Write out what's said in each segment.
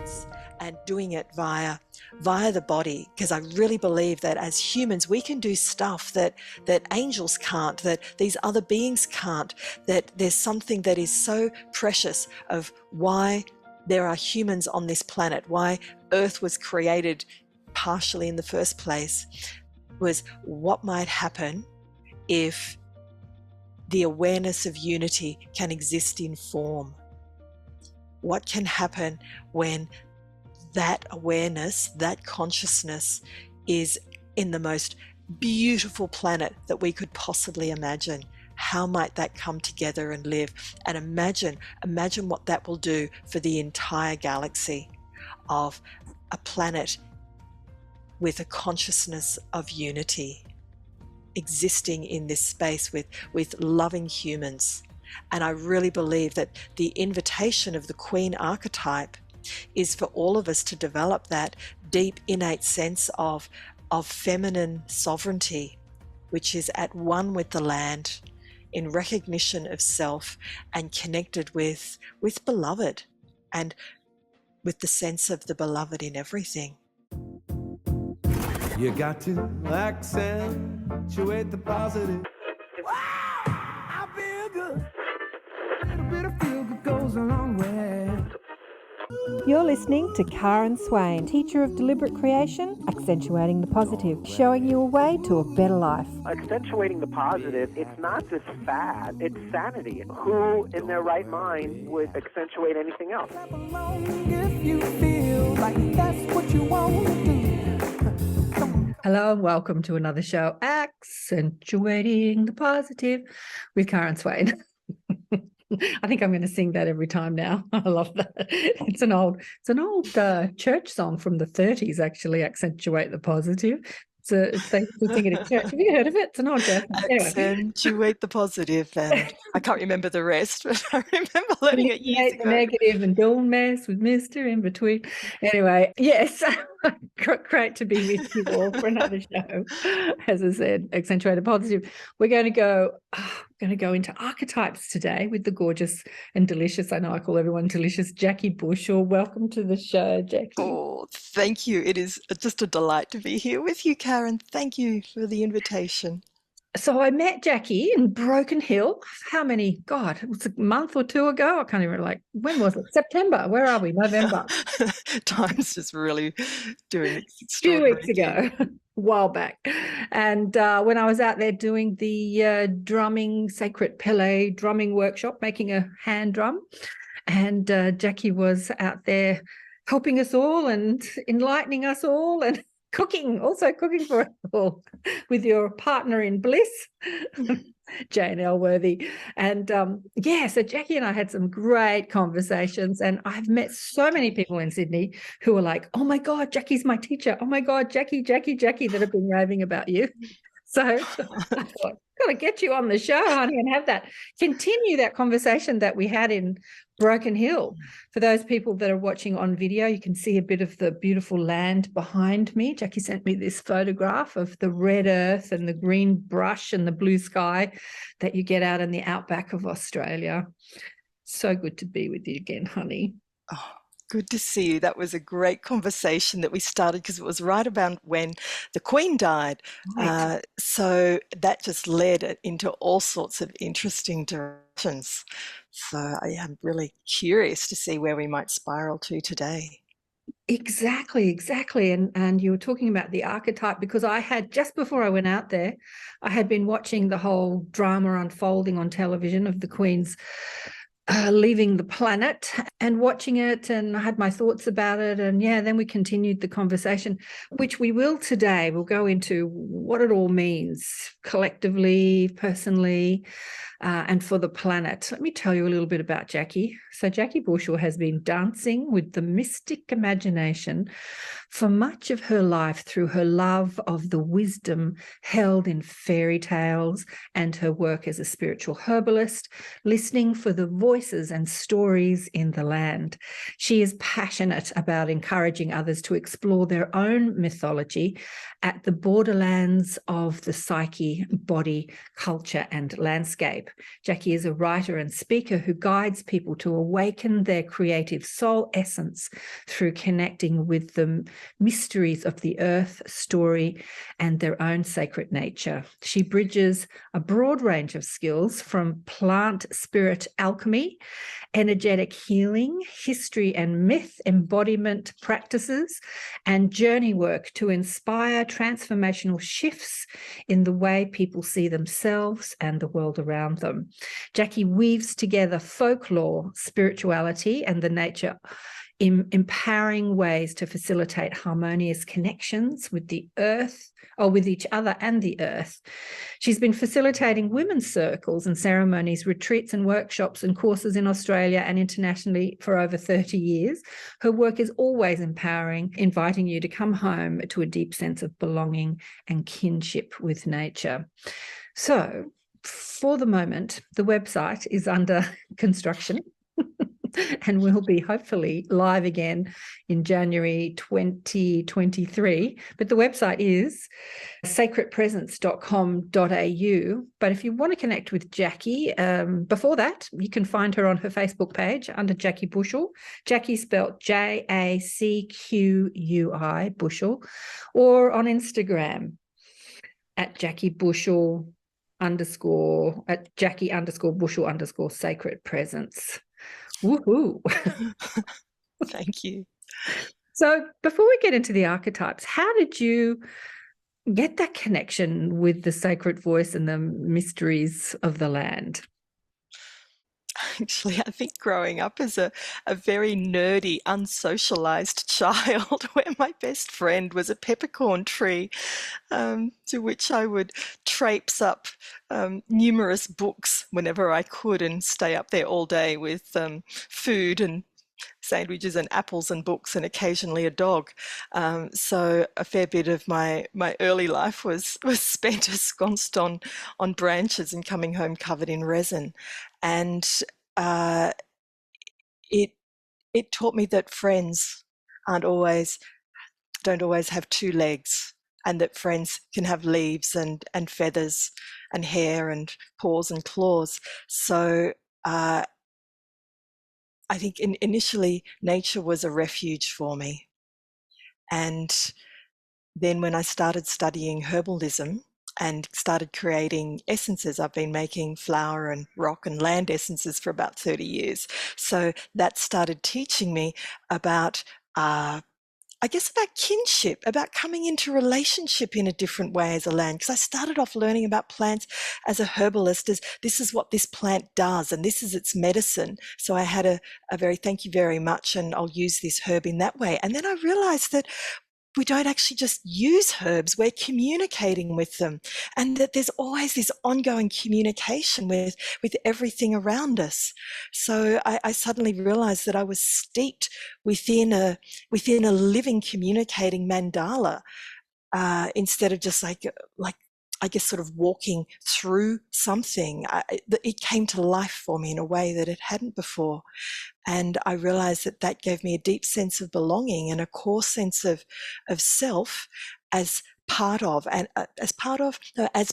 experience, and doing it via the body, because I really believe that as humans we can do stuff that angels can't, that these other beings can't, that there's something that is so precious of why there are humans on this planet, why Earth was created partially in the first place, was what might happen if the awareness of unity can exist in form. What can happen when that awareness, that consciousness is in the most beautiful planet that we could possibly imagine? How might that come together and live? And imagine what that will do for the entire galaxy of a planet with a consciousness of unity, existing in this space with loving humans. And I really believe that the invitation of the Queen archetype is for all of us to develop that deep innate sense of feminine sovereignty, which is at one with the land, in recognition of self, and connected with beloved, and with the sense of the beloved in everything. You got to accentuate the positive. Wow, I feel good. A little bit of feel good goes a long way. You're listening to Karen Swain, teacher of deliberate creation, accentuating the positive, showing you a way to a better life. Accentuating the positive, it's not just fad, it's sanity. Who in their right mind would accentuate anything else? Clap along if you feel like that's what you want to do. Hello and welcome to another show, Accentuating the Positive with Karen Swain. I think I'm going to sing that every time now. I love that. It's an old church song from the 30s, actually, Accentuate the Positive. They sing it in church. Have you heard of it? It's an old church. Anyway. Accentuate the positive, and I can't remember the rest, but I remember learning it years ago. Negative and don't mess with Mr. In Between. Anyway, yes, great to be with you all for another show. As I said, Accentuate the Positive. We're going to go into archetypes today with the gorgeous and delicious, I know I call everyone delicious, Jacqui Bushell. Welcome to the show, Jacqui. Oh, thank you. It is just a delight to be here with you, Karen. Thank you for the invitation. So I met Jacqui in Broken Hill. How many? God, it was a month or two ago. I can't even when was it? September. Where are we? November. Time's just really doing A few extraordinary weeks ago, a while back. And when I was out there doing the drumming, Sacred Pele drumming workshop, making a hand drum, and Jacqui was out there helping us all and enlightening us all, and cooking for us all with your partner in bliss, Jane Elworthy. And so Jacqui and I had some great conversations, and I've met so many people in Sydney who are like, oh my God, Jacqui's my teacher. Oh my God, Jacqui, that have been raving about you. So I thought, got to get you on the show, honey, and continue that conversation that we had in Broken Hill. For those people that are watching on video, you can see a bit of the beautiful land behind me. Jacqui sent me this photograph of the red earth and the green brush and the blue sky that you get out in the outback of Australia. So good to be with you again, honey. Oh, good to see you. That was a great conversation that we started because it was right about when the Queen died. Right. So that just led into all sorts of interesting directions. So I am really curious to see where we might spiral to today. Exactly. And you were talking about the archetype, because I had, just before I went out there, I had been watching the whole drama unfolding on television of the Queen's leaving the planet and watching it, and I had my thoughts about it, and then we continued the conversation, which we will today. We'll go into what it all means collectively, personally, and for the planet. Let me tell you a little bit about Jacqui. So Jacqui Bushell has been dancing with the mystic imagination for much of her life through her love of the wisdom held in fairy tales and her work as a spiritual herbalist, listening for the voices and stories in the land. She is passionate about encouraging others to explore their own mythology at the borderlands of the psyche, body, culture, and landscape. Jacqui is a writer and speaker who guides people to awaken their creative soul essence through connecting with the mysteries of the earth, story, and their own sacred nature. She bridges a broad range of skills from plant spirit alchemy, energetic healing, history and myth, embodiment practices, and journey work to inspire transformational shifts in the way people see themselves and the world around them. Jacqui weaves together folklore, spirituality, and the nature in empowering ways to facilitate harmonious connections with the earth, or with each other and the earth. She's been facilitating women's circles and ceremonies, retreats and workshops and courses in Australia and internationally for over 30 years. Her work is always empowering, inviting you to come home to a deep sense of belonging and kinship with nature. So, for the moment, the website is under construction. And will be hopefully live again in January 2023. But the website is sacredpresence.com.au. But if you want to connect with Jacqui, before that, you can find her on her Facebook page under Jacqui Bushell. Jacqui spelled Jacqui, Bushel, or on Instagram at Jacqui Bushell _ at Jacqui _ Bushell _ Sacred Presence. Woohoo! Thank you. So before we get into the archetypes, how did you get that connection with the sacred voice and the mysteries of the land? Actually, I think growing up as a very nerdy, unsocialized child, where my best friend was a peppercorn tree, to which I would traipse up numerous books whenever I could and stay up there all day with food and sandwiches and apples and books and occasionally a dog. So a fair bit of my early life was spent ensconced on branches and coming home covered in resin. And it taught me that friends don't always have two legs, and that friends can have leaves and feathers and hair and paws and claws. So I think initially nature was a refuge for me. And then when I started studying herbalism and started creating essences, I've been making flower and rock and land essences for about 30 years. So that started teaching me about about kinship, about coming into relationship in a different way as a land. Because I started off learning about plants as a herbalist, as this is what this plant does and this is its medicine. So I had a very thank you very much, and I'll use this herb in that way. And then I realized that we don't actually just use herbs, we're communicating with them, and that there's always this ongoing communication with everything around us. So I suddenly realized that I was steeped within a living, communicating mandala, instead of just like I guess sort of walking through something. It came to life for me in a way that it hadn't before. And I realized that gave me a deep sense of belonging and a core sense of self as part of, and as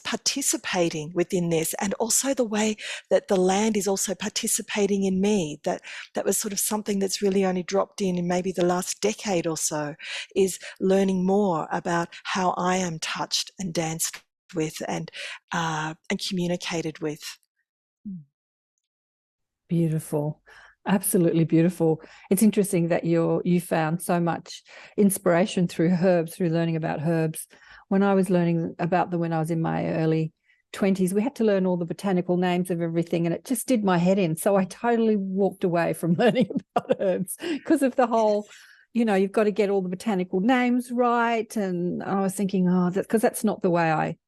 participating within this, and also the way that the land is also participating in me. That was sort of something that's really only dropped in maybe the last decade or so, is learning more about how I am touched and danced with and communicated with. Beautiful. Absolutely beautiful. It's interesting that you found so much inspiration through herbs, through learning about herbs. When I was learning about them when I was in my early 20s, we had to learn all the botanical names of everything, and it just did my head in. So I totally walked away from learning about herbs because of the whole, you've got to get all the botanical names right. And I was thinking, that's not the way I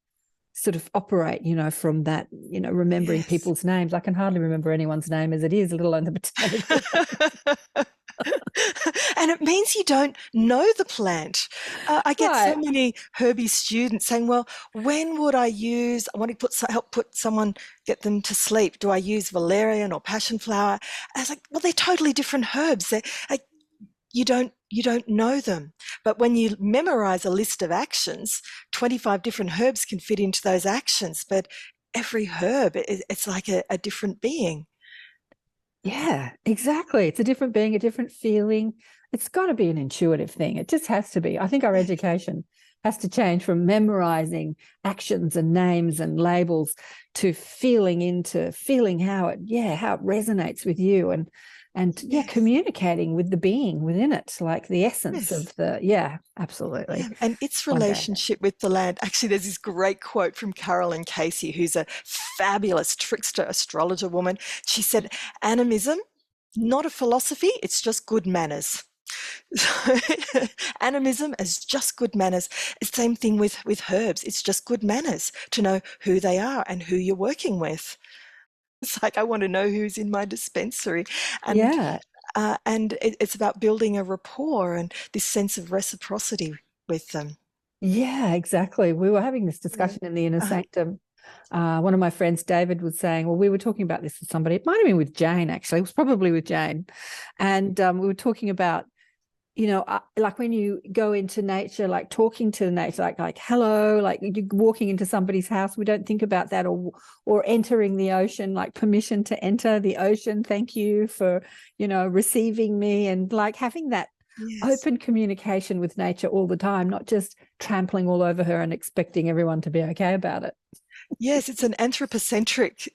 sort of operate, from that, remembering Yes. people's names. I can hardly remember anyone's name as it is, let alone the botanical. And it means you don't know the plant. I get so many herby students saying, well, when would I want to help put someone, get them to sleep? Do I use valerian or passion flower? I was like, well, they're totally different herbs. You don't know them. But when you memorize a list of actions, 25 different herbs can fit into those actions. But every herb, it's like a different being. Yeah, exactly. It's a different being, a different feeling. It's got to be an intuitive thing. It just has to be. I think our education has to change from memorizing actions and names and labels to feeling into feeling how it resonates with you, and communicating with the being within it, like the essence of the absolutely. Yeah, and its One day. relationship with the land. Actually, there's this great quote from Carolyn Casey, who's a fabulous trickster astrologer woman. She said, animism, not a philosophy, it's just good manners. Animism is just good manners. Same thing with herbs. It's just good manners to know who they are and who you're working with. It's like, I want to know who's in my dispensary. And it's about building a rapport and this sense of reciprocity with them. Yeah, exactly. We were having this discussion in the Inner Sanctum. One of my friends, David, was saying, well, we were talking about this with somebody. It might have been with Jane, actually. It was probably with Jane. And we were talking about, like when you go into nature, like talking to nature, like hello, like you're walking into somebody's house. We don't think about that, or entering the ocean, like permission to enter the ocean. Thank you for, receiving me, and like having that open communication with nature all the time, not just trampling all over her and expecting everyone to be okay about it. Yes, it's an anthropocentric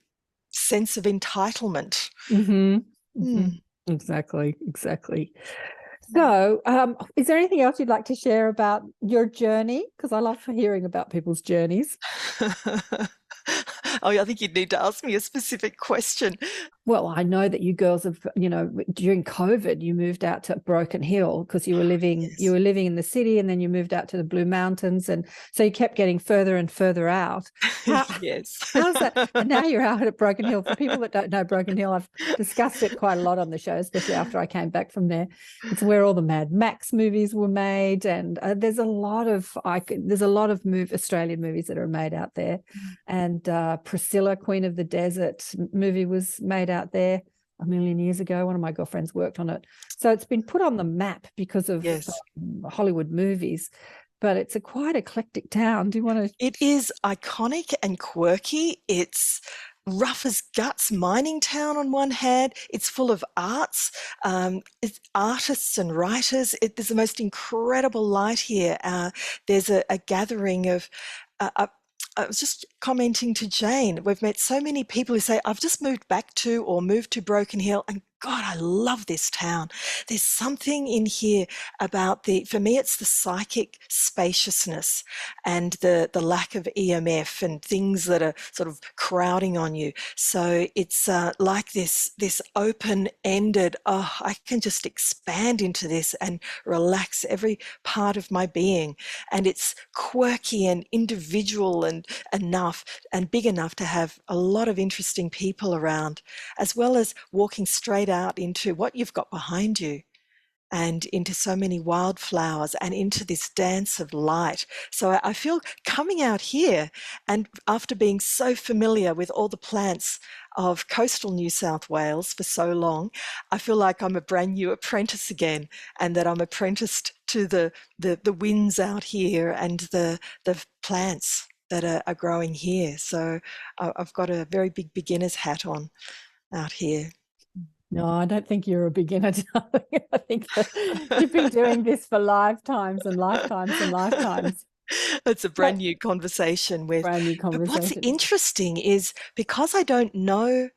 sense of entitlement. Exactly. So, is there anything else you'd like to share about your journey? Because I love hearing about people's journeys. Oh, I think you'd need to ask me a specific question. Well, I know that you girls have, during COVID, you moved out to Broken Hill because you were living in the city, and then you moved out to the Blue Mountains, and so you kept getting further and further out. Yes. How's that? And now you're out at Broken Hill. For people that don't know Broken Hill, I've discussed it quite a lot on the show, especially after I came back from there. It's where all the Mad Max movies were made, and there's a lot of Australian movies that are made out there, and Priscilla, Queen of the Desert movie was made out there a million years ago. One of my girlfriends worked on it. So it's been put on the map because of Hollywood movies, but it's a quite eclectic town. Do you want to? It is iconic and quirky. It's rough as guts mining town on one hand. It's full of arts. It's artists and writers. There's the most incredible light here. There's a gathering of I was just commenting to Jane, we've met so many people who say, I've just moved to Broken Hill, and God, I love this town. There's something in here about for me, it's the psychic spaciousness and the lack of EMF and things that are sort of crowding on you. So it's like this open-ended, I can just expand into this and relax every part of my being. And it's quirky and individual and enough and big enough to have a lot of interesting people around, as well as walking straight out into what you've got behind you and into so many wildflowers and into this dance of light. So I feel coming out here, and after being so familiar with all the plants of coastal New South Wales for so long, I feel like I'm a brand new apprentice again, and that I'm apprenticed to the winds out here and the plants that are growing here. So I've got a very big beginner's hat on out here. No, I don't think you're a beginner, darling. I think that you've been doing this for lifetimes and lifetimes and lifetimes. It's a brand new conversation with. But what's interesting is, because I don't know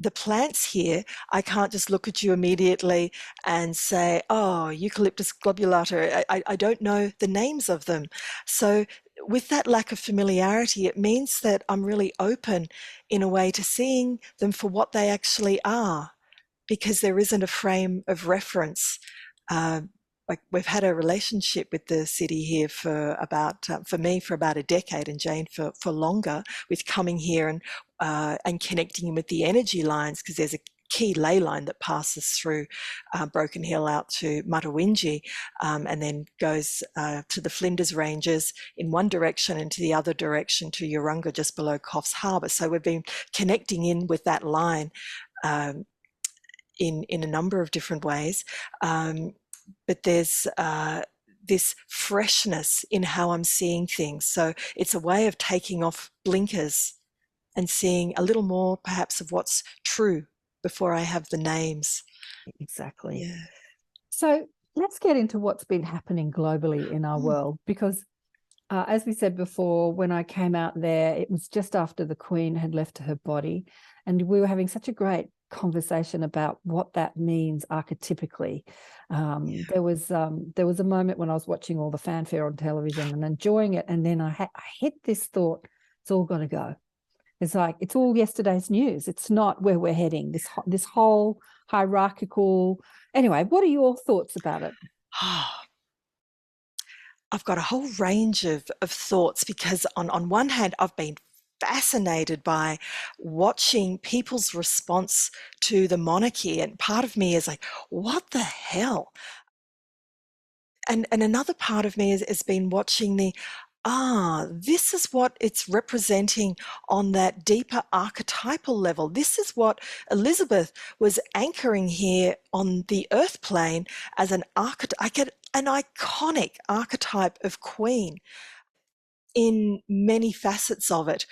the plants here, I can't just look at you immediately and say, oh, Eucalyptus globulata. I don't know the names of them. So with that lack of familiarity, it means that I'm really open in a way to seeing them for what they actually are, because there isn't a frame of reference. Like, we've had a relationship with the city here for me for about a decade, and Jane for longer, with coming here and connecting with the energy lines, because there's a key ley line that passes through Broken Hill out to Mutawinji, and then goes to the Flinders Ranges in one direction and to the other direction to Urunga just below Coffs Harbour. So we've been connecting in with that line in a number of different ways. But there's this freshness in how I'm seeing things. So it's a way of taking off blinkers and seeing a little more perhaps of what's true before I have the names. Exactly. Yeah. So let's get into what's been happening globally in our world, because as we said before, when I came out there, it was just after the Queen had left her body, and we were having such a great conversation about what that means archetypically. There was a moment when I was watching all the fanfare on television and enjoying it, and then I hit this thought: it's all got to go. It's like it's all yesterday's news. It's not where we're heading. This whole hierarchical. Anyway, what are your thoughts about it? I've got a whole range of thoughts, because on one hand, I've been fascinated by watching people's response to the monarchy. And part of me is like, what the hell? And another part of me has been watching this is what it's representing on that deeper archetypal level. This is what Elizabeth was anchoring here on the earth plane as an archetype. I get an iconic archetype of queen in many facets of it.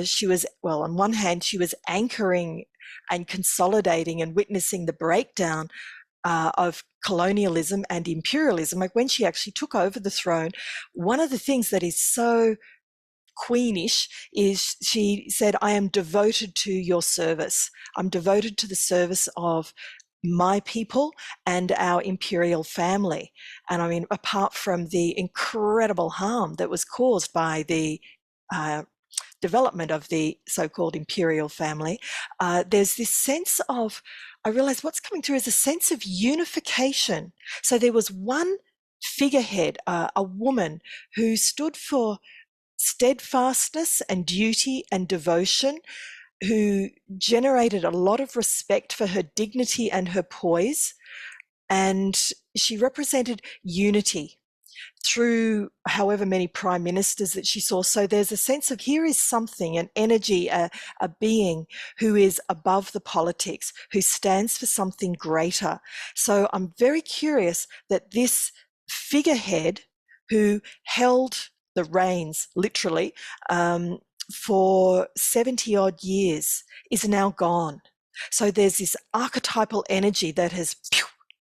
She was, well, on one hand, she was anchoring and consolidating and witnessing the breakdown of colonialism and imperialism. Like when she actually took over the throne, one of the things that is so queenish is she said, I am devoted to your service. I'm devoted to the service of my people and our imperial family. And I mean, apart from the incredible harm that was caused by the development of the so-called imperial family, there's this sense of, I realized what's coming through is a sense of unification. So there was one figurehead, a woman who stood for steadfastness and duty and devotion, who generated a lot of respect for her dignity and her poise. And she represented unity through however many prime ministers that she saw. So there's a sense of, here is something, an energy, a being who is above the politics, who stands for something greater. So I'm very curious that this figurehead who held the reins, literally, for 70 odd years is now gone. So there's this archetypal energy that has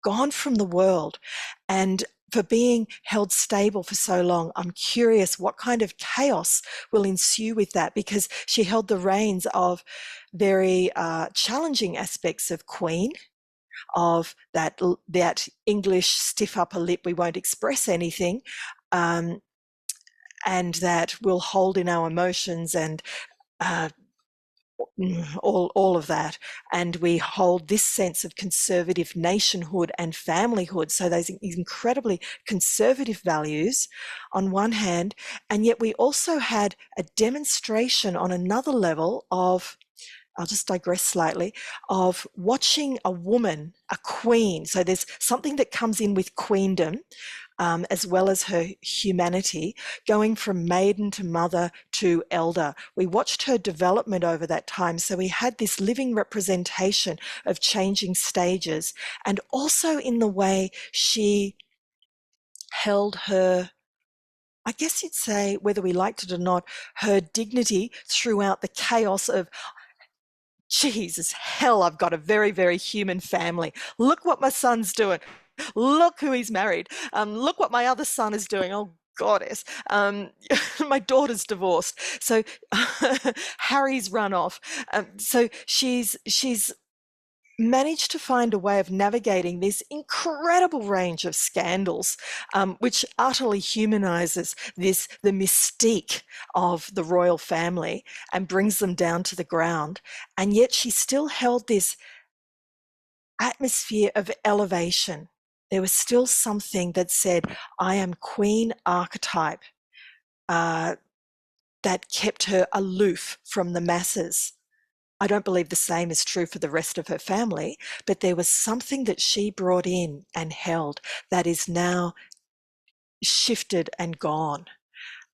gone from the world. And for being held stable for so long, I'm curious what kind of chaos will ensue with that, because she held the reins of very challenging aspects of Queen, of that English stiff upper lip, we won't express anything, and that we'll hold in our emotions and all of that, and we hold this sense of conservative nationhood and familyhood, so those incredibly conservative values on one hand, and yet we also had a demonstration on another level of, I'll just digress slightly, of watching a woman, a queen. So there's something that comes in with queendom, as well as her humanity, going from maiden to mother to elder. We watched her development over that time. So we had this living representation of changing stages, and also in the way she held her, I guess you'd say, whether we liked it or not, her dignity throughout the chaos of, Jesus, hell, I've got a very, very human family. Look what my son's doing. Look who he's married. Look what my other son is doing. Oh, goddess. My daughter's divorced. So Harry's run off. So she's managed to find a way of navigating this incredible range of scandals, which utterly humanizes the mystique of the royal family and brings them down to the ground. And yet she still held this atmosphere of elevation. There was still something that said, I am queen archetype, that kept her aloof from the masses. I don't believe the same is true for the rest of her family, but there was something that she brought in and held that is now shifted and gone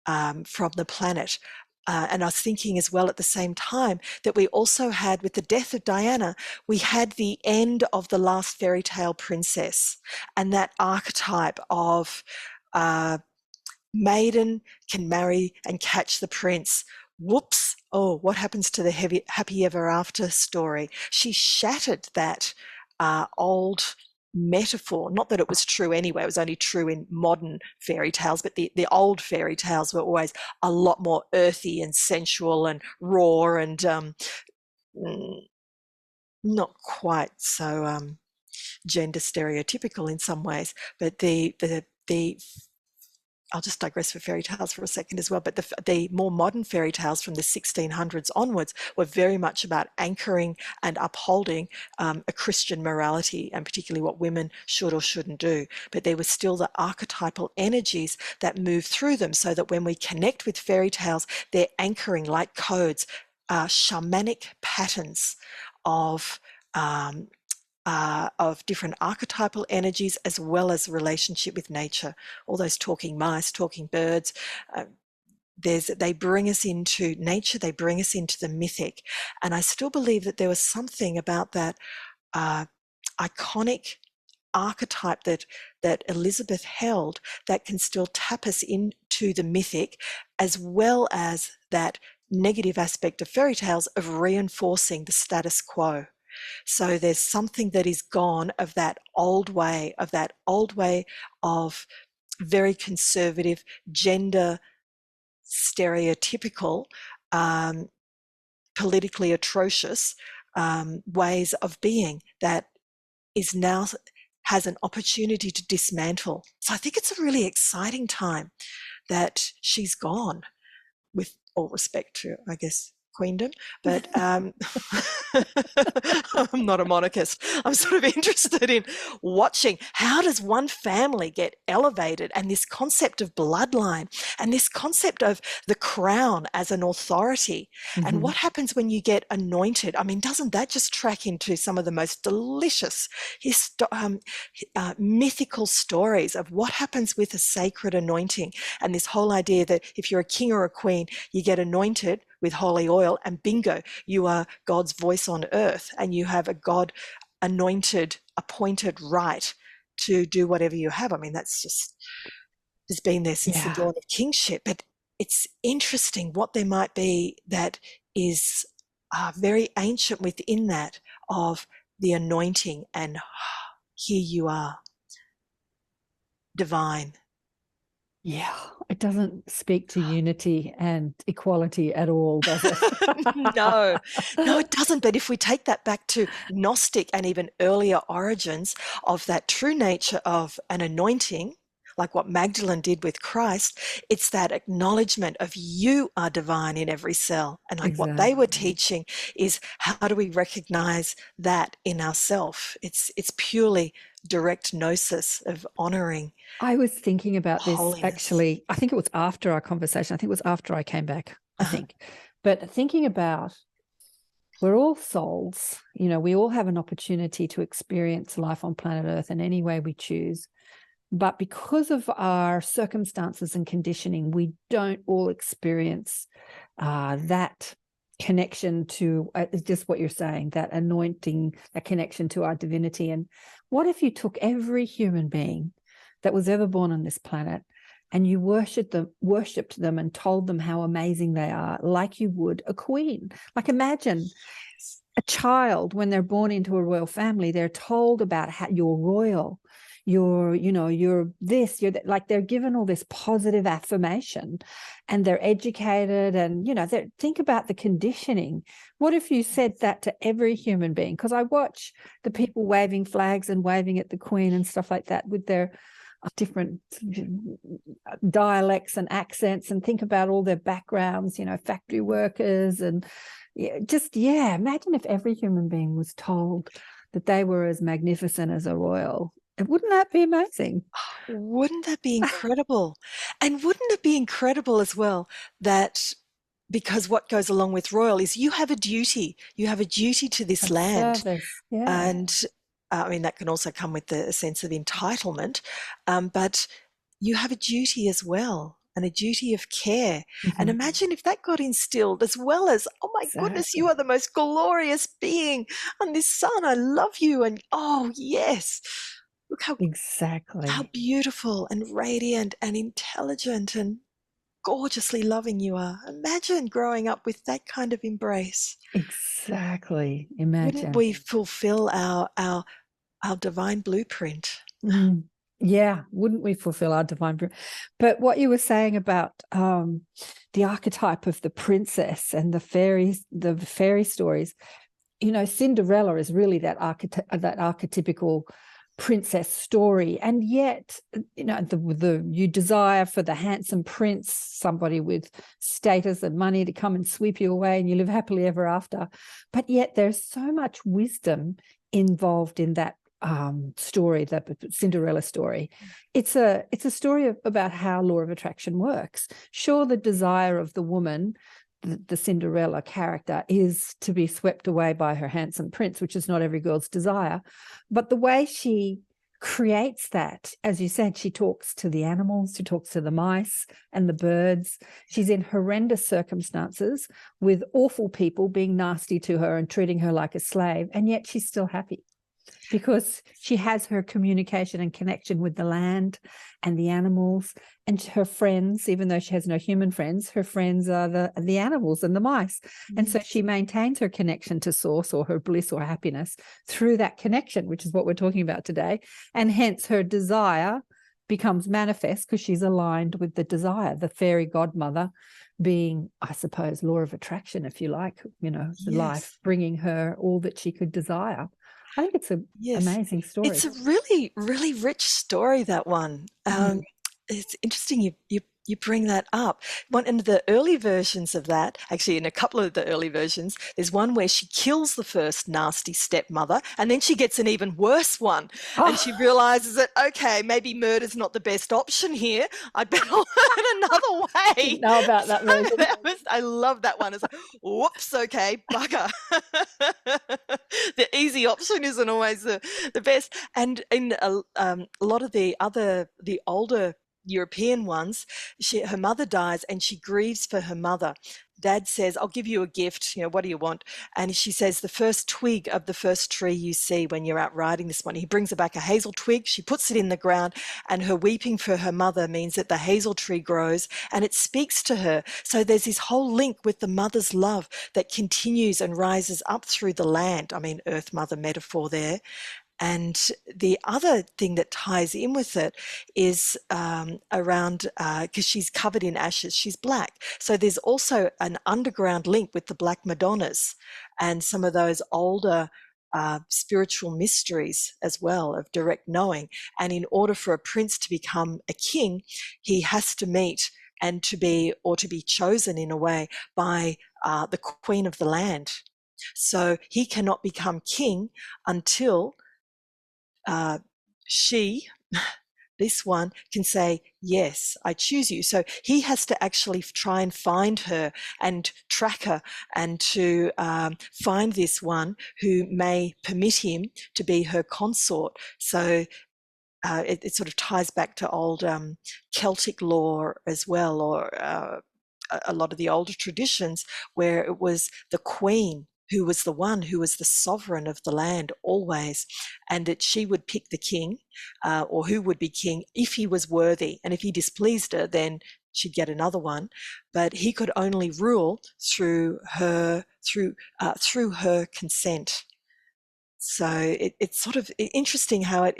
from the planet. And I was thinking as well at the same time that we also had, with the death of Diana, we had the end of the last fairy tale princess, and that archetype of maiden can marry and catch the prince. Whoops, oh, what happens to the happy ever after story? She shattered that old metaphor. Not that it was true anyway, it was only true in modern fairy tales, but the old fairy tales were always a lot more earthy and sensual and raw and not quite so gender stereotypical in some ways. But the I'll just digress for fairy tales for a second as well, but the more modern fairy tales from the 1600s onwards were very much about anchoring and upholding a Christian morality, and particularly what women should or shouldn't do. But there were still the archetypal energies that move through them, so that when we connect with fairy tales, they're anchoring like codes, shamanic patterns of different archetypal energies, as well as relationship with nature. All those talking mice, talking birds, they bring us into nature, they bring us into the mythic. And I still believe that there was something about that iconic archetype that Elizabeth held that can still tap us into the mythic, as well as that negative aspect of fairy tales of reinforcing the status quo. So there's something that is gone of that old way of very conservative, gender stereotypical, politically atrocious ways of being that is now has an opportunity to dismantle. So I think it's a really exciting time that she's gone, with all respect to, I guess, queendom, but I'm not a monarchist. I'm sort of interested in watching how does one family get elevated, and this concept of bloodline and this concept of the crown as an authority, and what happens when you get anointed. I mean, doesn't that just track into some of the most delicious mythical stories of what happens with a sacred anointing, and this whole idea that if you're a king or a queen, you get anointed with holy oil, and bingo, you are God's voice on earth, and you have a God anointed, appointed right to do whatever you have. I mean, that's just has been there since the dawn of kingship. But it's interesting what there might be that is very ancient within that, of the anointing, and here you are, divine. Yeah, it doesn't speak to unity and equality at all, does it? No, it doesn't. But if we take that back to Gnostic and even earlier origins of that true nature of an anointing, like what Magdalene did with Christ, it's that acknowledgement of you are divine in every cell. And like what they were teaching is, how do we recognize that in ourselves? It's purely direct gnosis of honoring. I was thinking about this holiness. Actually, I think it was after our conversation. I think it was after I came back, I think. But thinking about, we're all souls, we all have an opportunity to experience life on planet Earth in any way we choose. But because of our circumstances and conditioning, we don't all experience that connection to just what you're saying, that anointing, that connection to our divinity. And what if you took every human being that was ever born on this planet and you worshipped them and told them how amazing they are, like you would a queen? Like, imagine a child, when they're born into a royal family, they're told about how you're royal, you're this, you're that. Like, they're given all this positive affirmation, and they're educated, and think about the conditioning. What if you said that to every human being? Because I watch the people waving flags and waving at the Queen and stuff like that with their different dialects and accents, and think about all their backgrounds, factory workers, and imagine if every human being was told that they were as magnificent as a royal. Wouldn't that be amazing? Wouldn't that be incredible? And wouldn't it be incredible as well that, because what goes along with royal is you have a duty to this land. Service. Yeah. And I mean, that can also come with a sense of entitlement, but you have a duty as well, and a duty of care. And imagine if that got instilled, as well as, oh my goodness, you are the most glorious being on this sun. I love you. And oh yes, look how beautiful and radiant and intelligent and gorgeously loving you are. Imagine growing up with that kind of embrace. Exactly. Wouldn't Imagine. we fulfill our divine blueprint? Yeah, wouldn't we fulfill our divine blueprint? But what you were saying about the archetype of the princess and the fairy stories, you know, Cinderella is really that archetypical princess story, and yet, you know, you desire for the handsome prince, somebody with status and money to come and sweep you away, and you live happily ever after. But yet, there's so much wisdom involved in that story, the Cinderella story. It's a story about how law of attraction works. Sure, the desire of the woman, the Cinderella character, is to be swept away by her handsome prince, which is not every girl's desire. But the way she creates that, as you said, she talks to the animals, she talks to the mice and the birds. She's in horrendous circumstances with awful people being nasty to her and treating her like a slave, and yet she's still happy, because she has her communication and connection with the land and the animals and her friends. Even though she has no human friends, her friends are the animals and the mice. And so she maintains her connection to source, or her bliss or happiness, through that connection, which is what we're talking about today. And hence her desire becomes manifest because she's aligned with the desire, the fairy godmother being, I suppose, law of attraction, if you like, you know, life, bringing her all that she could desire. I think it's an amazing story. It's a really, really rich story, that one. It's interesting you bring that up. One in the early versions of that, actually in a couple of the early versions, there's one where she kills the first nasty stepmother, and then she gets an even worse one. And she realizes that, okay, maybe murder's not the best option here. I'd better learn another way. Didn't know about that version. I love that one. It's like, whoops, okay, bugger. The easy option isn't always the best. And in a lot of the older European ones, her mother dies and she grieves for her mother. Dad says, I'll give you a gift, you know, what do you want? And she says, the first twig of the first tree you see when you're out riding this morning. He brings her back a hazel twig, she puts it in the ground, and her weeping for her mother means that the hazel tree grows and it speaks to her. So there's this whole link with the mother's love that continues and rises up through the land. I mean, Earth Mother metaphor there. And the other thing that ties in with it is around, because she's covered in ashes, she's black. So there's also an underground link with the Black Madonnas and some of those older spiritual mysteries as well of direct knowing. And in order for a prince to become a king, he has to meet and to be chosen in a way by the queen of the land. So he cannot become king until this one can say, yes, I choose you. So he has to actually try and find her and track her and to find this one who may permit him to be her consort. So it sort of ties back to old Celtic law as well, or a lot of the older traditions where it was the queen who was the one who was the sovereign of the land always, and that she would pick the king or who would be king if he was worthy. And if he displeased her, then she'd get another one. But he could only rule through her consent. So it's sort of interesting how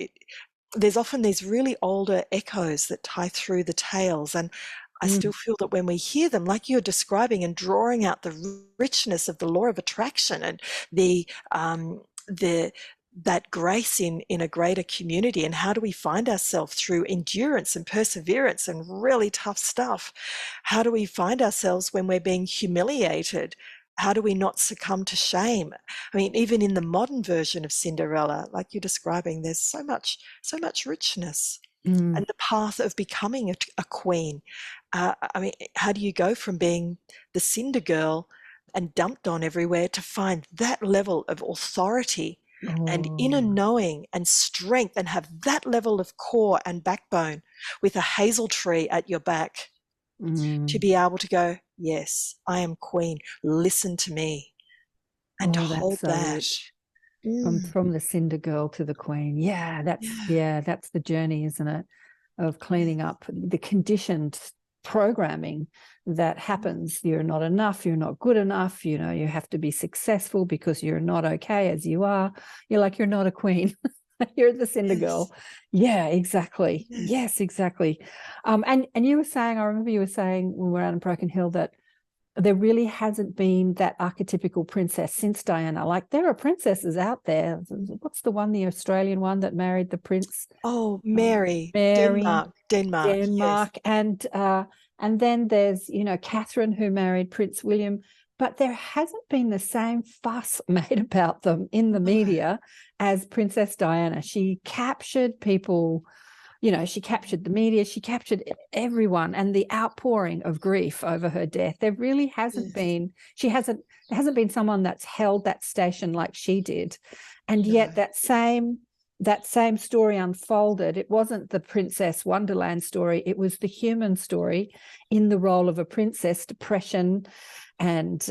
there's often these really older echoes that tie through the tales. And I still feel that when we hear them, like you're describing and drawing out the richness of the law of attraction and that grace in a greater community, and how do we find ourselves through endurance and perseverance and really tough stuff? How do we find ourselves when we're being humiliated? How do we not succumb to shame? I mean, even in the modern version of Cinderella, like you're describing, there's so much richness. And the path of becoming a queen. I mean, how do you go from being the Cinder girl and dumped on everywhere to find that level of authority and inner knowing and strength, and have that level of core and backbone with a hazel tree at your back to be able to go, yes, I am queen, listen to me, and to hold that. From the Cinder girl to the queen. Yeah, that's the journey, isn't it? Of cleaning up the conditioned programming that happens. You're not enough, you're not good enough, you know, you have to be successful because you're not okay as you are. You're like, you're not a queen. You're the cinder girl. Yeah, exactly. Yes, exactly. And you were saying, I remember you were saying when we were out in Broken Hill that there really hasn't been that archetypical princess since Diana. Like, there are princesses out there. What's the one, the Australian one that married the prince? Oh, Mary, Mary, Denmark. Yes. and then there's, you know, Catherine, who married Prince William, but there hasn't been the same fuss made about them in the media as Princess Diana. She captured people, you know, she captured the media, she captured everyone, and the outpouring of grief over her death. There really hasn't been, there hasn't been someone that's held that station like she did. And yet that same story unfolded. It wasn't the Princess Wonderland story, it was the human story in the role of a princess, depression, and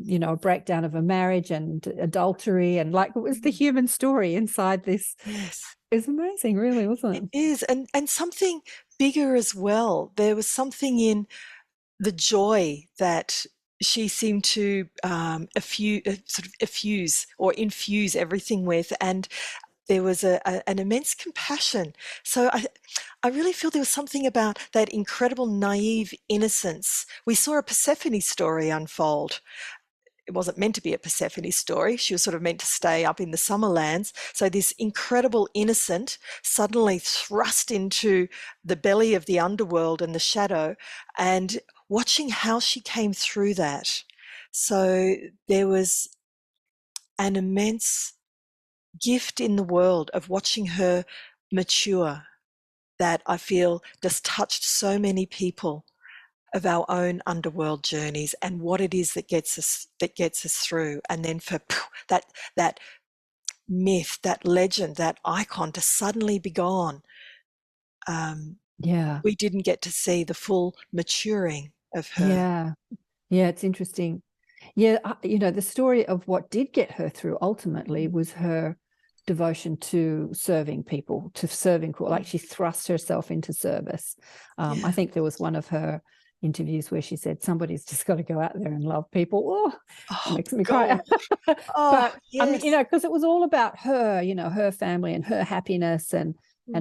you know, a breakdown of a marriage and adultery, and like, it was the human story inside this. Yes. It's amazing, really, wasn't it? It is. And something bigger as well. There was something in the joy that she seemed to infuse everything with, and there was an immense compassion. So I really feel there was something about that incredible naive innocence. We saw a Persephone story unfold. It wasn't meant to be a Persephone story. She was sort of meant to stay up in the summer lands. So this incredible innocent suddenly thrust into the belly of the underworld and the shadow, and watching how she came through that. So there was an immense gift in the world of watching her mature that I feel just touched so many people of our own underworld journeys and what it is that gets us through. And then for that myth, that legend, that icon to suddenly be gone. We didn't get to see the full maturing of her. Yeah, it's interesting. Yeah, you know, the story of what did get her through ultimately was her devotion to serving people, to serving, like she thrust herself into service. I think there was one of her interviews where she said, somebody's just got to go out there and love people. It makes me cry. But I mean, you know, because it was all about her, you know, her family and her happiness, and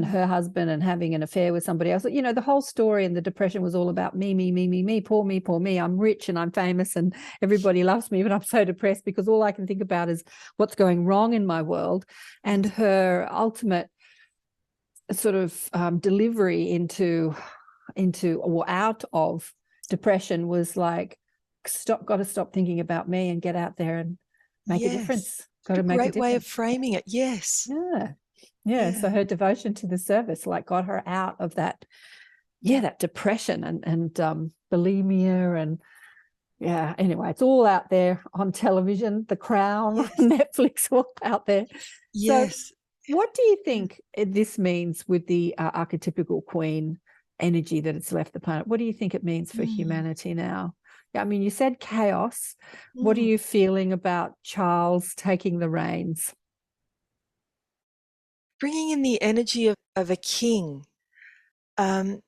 her husband and having an affair with somebody else. You know, the whole story and the depression was all about me, poor me. I'm rich and I'm famous and everybody loves me, but I'm so depressed because all I can think about is what's going wrong in my world. And her ultimate sort of delivery into or out of depression was like, got to stop thinking about me and get out there and make a difference. Got to make a difference. Great way of framing it. Yes. Yeah. So her devotion to the service like got her out of that, that depression and bulimia, and anyway, it's all out there on television, The Crown, Netflix, all out there. Yes. So what do you think this means with the archetypical queen energy that it's left the planet? What do you think it means for humanity now? I mean, you said chaos. What are you feeling about Charles taking the reins? Bringing in the energy of a king. I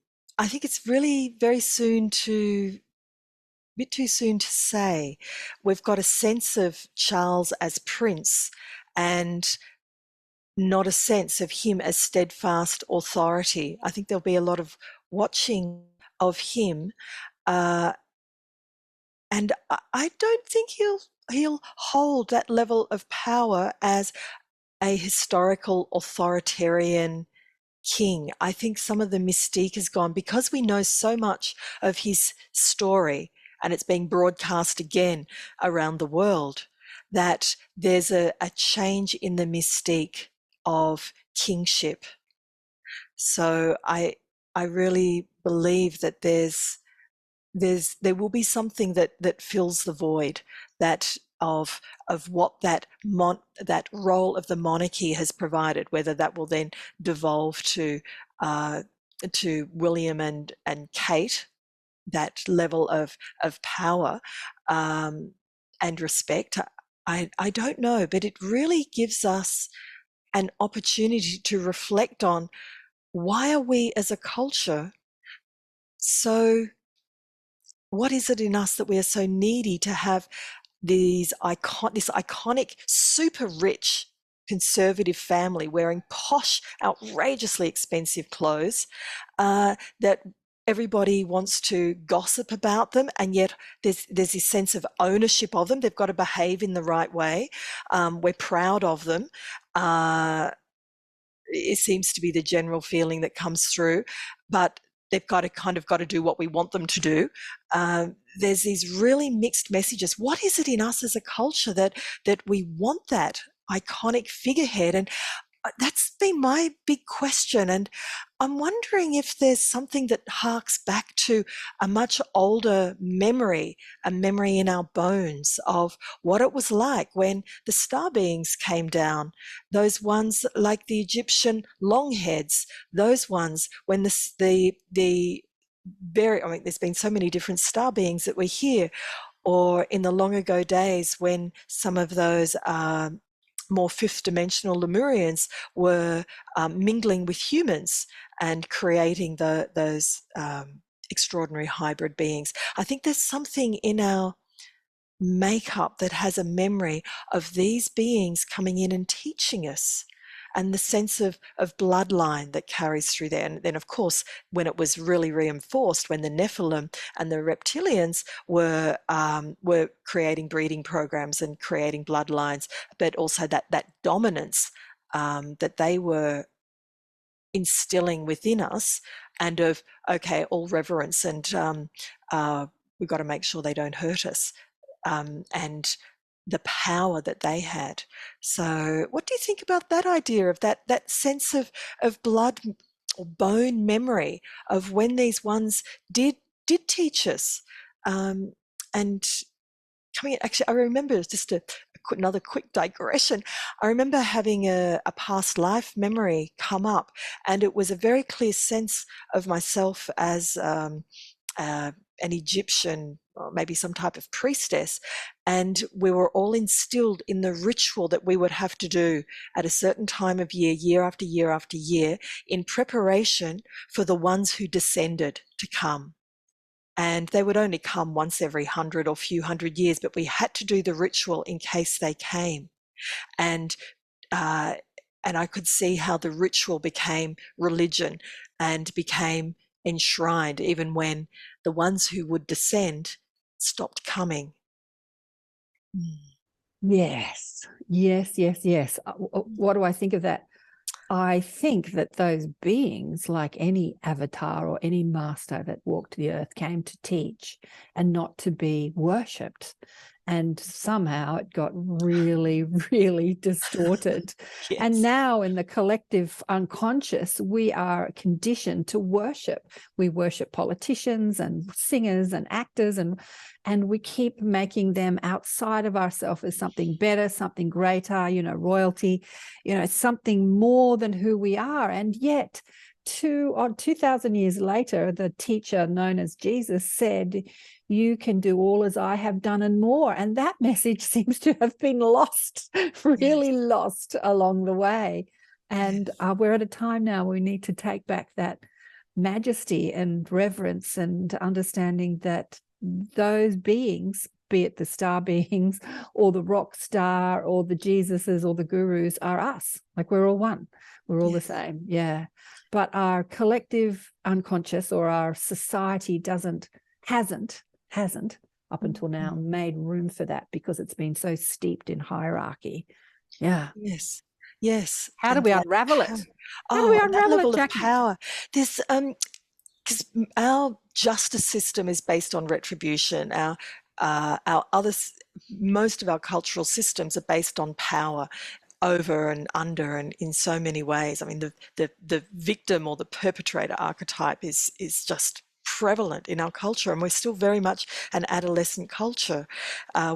think it's really very soon a bit too soon to say. We've got a sense of Charles as prince and not a sense of him as steadfast authority. I think there'll be a lot of watching of him, and I don't think he'll hold that level of power as a historical authoritarian king. I think some of the mystique has gone because we know so much of his story and it's being broadcast again around the world, that there's a change in the mystique of kingship. So I really believe that there will be something that fills the void, that of what that role of the monarchy has provided, whether that will then devolve to William and Kate, that level of power and respect. I don't know, but it really gives us an opportunity to reflect on, why are we as a culture so what is it in us that we are so needy to have this iconic, super rich conservative family wearing posh, outrageously expensive clothes, that everybody wants to gossip about them, and yet there's this sense of ownership of them. They've got to behave in the right way. We're proud of them. It seems to be the general feeling that comes through, but they've got to do what we want them to do. There's these really mixed messages. What is it in us as a culture that we want that iconic figurehead? And that's been my big question. And I'm wondering if there's something that harks back to a much older memory, a memory in our bones of what it was like when the star beings came down, those ones like the Egyptian longheads, those ones when there's been so many different star beings that we hear, or in the long ago days when some of those more fifth dimensional Lemurians were mingling with humans and creating those extraordinary hybrid beings. I think there's something in our makeup that has a memory of these beings coming in and teaching us, and the sense of bloodline that carries through there. And then, of course, when it was really reinforced, when the Nephilim and the reptilians were creating breeding programs and creating bloodlines, but also that dominance that they were instilling within us, and of, okay, all reverence, and we've got to make sure they don't hurt us, and the power that they had. So what do you think about that idea of that sense of blood or bone memory of when these ones did teach us? And actually, I remember, just another quick digression, I remember having a past life memory come up, and it was a very clear sense of myself as an Egyptian, or maybe some type of priestess, and we were all instilled in the ritual that we would have to do at a certain time of year after year after year, in preparation for the ones who descended to come. And they would only come once every 100 or few hundred years, but we had to do the ritual in case they came. And I could see how the ritual became religion and became enshrined, even when the ones who would descend stopped coming. Yes. What do I think of that? I think that those beings, like any avatar or any master that walked the earth, came to teach and not to be worshipped. And somehow it got really, really distorted. Yes. And now in the collective unconscious, we are conditioned to worship. We worship politicians and singers and actors, and we keep making them outside of ourselves as something better, something greater, royalty, something more than who we are. And yet 2,000 years later, the teacher known as Jesus said, "You can do all as I have done and more." And that message seems to have been lost, really lost along the way. And we're at a time now we need to take back that majesty and reverence and understanding that those beings, be it the star beings or the rock star or the Jesuses or the gurus, are us. Like, we're all one. We're all the same. Yeah. But our collective unconscious, or our society, hasn't up until now made room for that, because it's been so steeped in hierarchy. Yeah. Yes. How do we unravel it? How do we unravel that level it, of Jacqui? power. There's because our justice system is based on retribution. Most of our cultural systems are based on power, over and under, and in so many ways. I mean, the victim or the perpetrator archetype is just prevalent in our culture, and we're still very much an adolescent culture.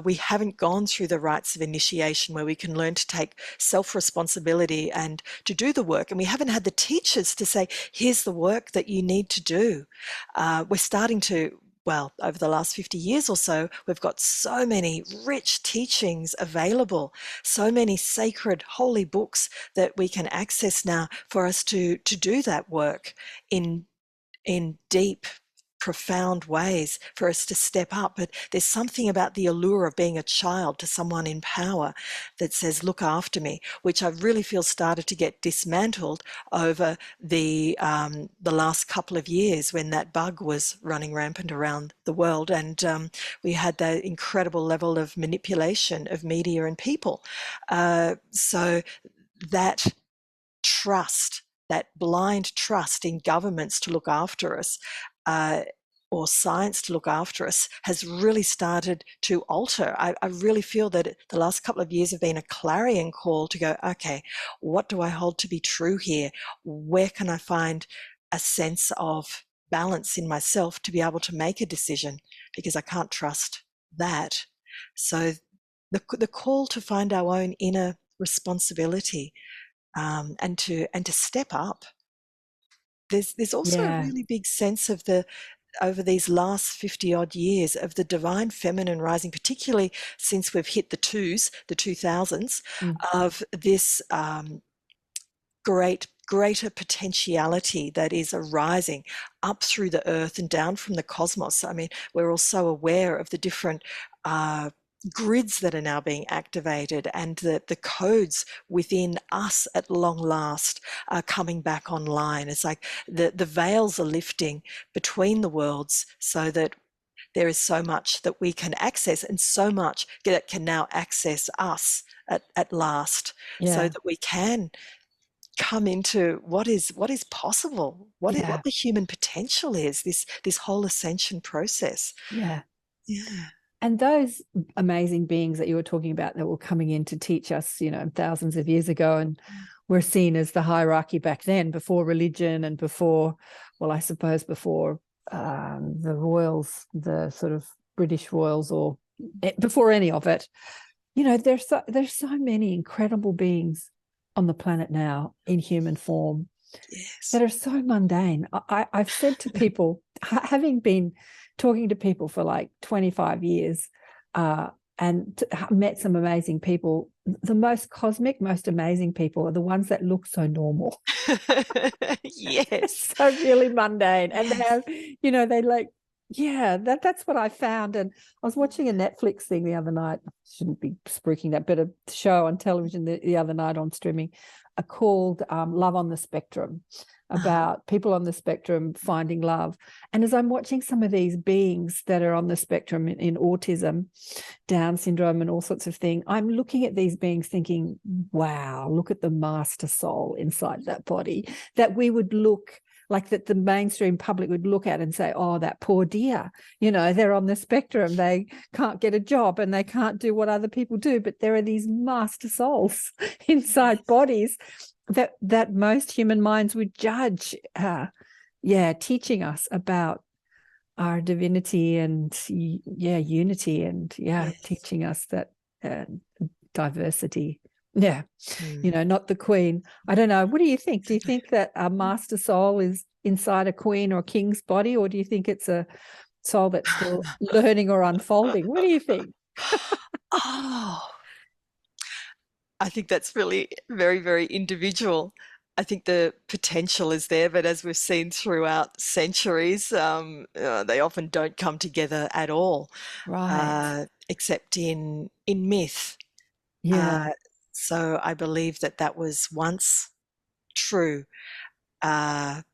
We haven't gone through the rites of initiation where we can learn to take self-responsibility and to do the work, and we haven't had the teachers to say, here's the work that you need to do. We're starting to, well, over the last 50 years or so, we've got so many rich teachings available, so many sacred, holy books that we can access now for us to do that work in deep profound ways for us to step up. But there's something about the allure of being a child to someone in power that says, look after me, which I really feel started to get dismantled over the last couple of years when that bug was running rampant around the world, and we had that incredible level of manipulation of media and people. So that trust, that blind trust in governments to look after us, or science to look after us, has really started to alter. I really feel that the last couple of years have been a clarion call to go, okay, what do I hold to be true here? Where can I find a sense of balance in myself to be able to make a decision? Because I can't trust that. So the call to find our own inner responsibility, and to step up. There's also a really big sense of over these last 50 odd years of the divine feminine rising, particularly since we've hit the 2000s, of this greater potentiality that is arising up through the earth and down from the cosmos. I mean, we're also aware of the different grids that are now being activated, and the codes within us at long last are coming back online. It's like the veils are lifting between the worlds, so that there is so much that we can access, and so much that can now access us at last, so that we can come into what is possible, what the human potential is, this whole ascension process. Yeah. And those amazing beings that you were talking about that were coming in to teach us, thousands of years ago, and were seen as the hierarchy back then, before religion and before, well, I suppose before the royals, the sort of British royals, or before any of it. There's so many incredible beings on the planet now in human form that are so mundane. I've said to people, having been talking to people for like 25 years and met some amazing people, the most cosmic, most amazing people are the ones that look so normal. Yes. So really mundane. And they have, they like, that's what I found. And I was watching a Netflix thing the other night. I shouldn't be spruiking that, but a show on television the other night on streaming called Love on the Spectrum, about people on the spectrum finding love. And as I'm watching some of these beings that are on the spectrum in autism, Down syndrome, and all sorts of things, I'm looking at these beings thinking, wow, look at the master soul inside that body, that we would look like, that the mainstream public would look at and say, oh, that poor dear, they're on the spectrum, they can't get a job and they can't do what other people do. But there are these master souls inside bodies that most human minds would judge, teaching us about our divinity and unity, and teaching us that diversity. Not the queen. I don't know. What do you think? Do you think that a master soul is inside a queen or king's body, or do you think it's a soul that's still learning or unfolding? What do you think? I think that's really very, very individual. I think the potential is there, but as we've seen throughout centuries, they often don't come together at all, Right. except in myth. So I believe that was once true, and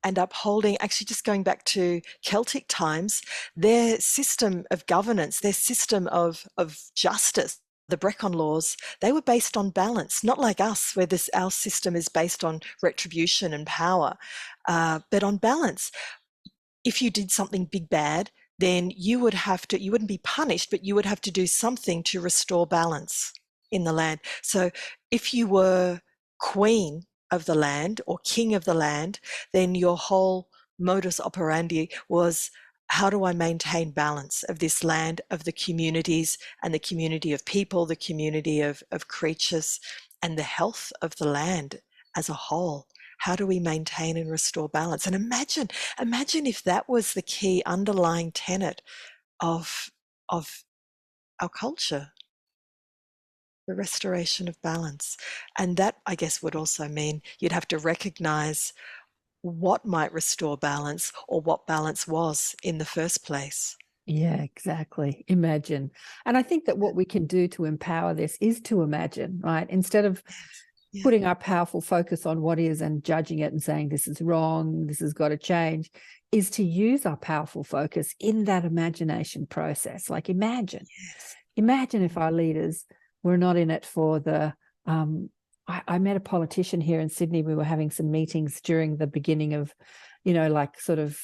upholding, actually just going back to Celtic times, their system of governance, their system of justice, the Brecon laws, they were based on balance, not like us, where our system is based on retribution and power, but on balance. If you did something big bad, then you wouldn't be punished, but you would have to do something to restore balance in the land. So if you were queen of the land or king of the land, then your whole modus operandi was, how do I maintain balance of this land, of the communities, and the community of people, the community of creatures, and the health of the land as a whole? How do we maintain and restore balance? And imagine if that was the key underlying tenet of our culture, the restoration of balance. And that, I guess, would also mean you'd have to recognize what might restore balance or what balance was in the first place. Yeah, exactly. Imagine. And I think that what we can do to empower this is to imagine, right? Instead of Yeah. putting our powerful focus on what is and judging it and saying this is wrong, this has got to change, is to use our powerful focus in that imagination process. Like imagine if our leaders were not in it for the I met a politician here in Sydney. We were having some meetings during the beginning of, like sort of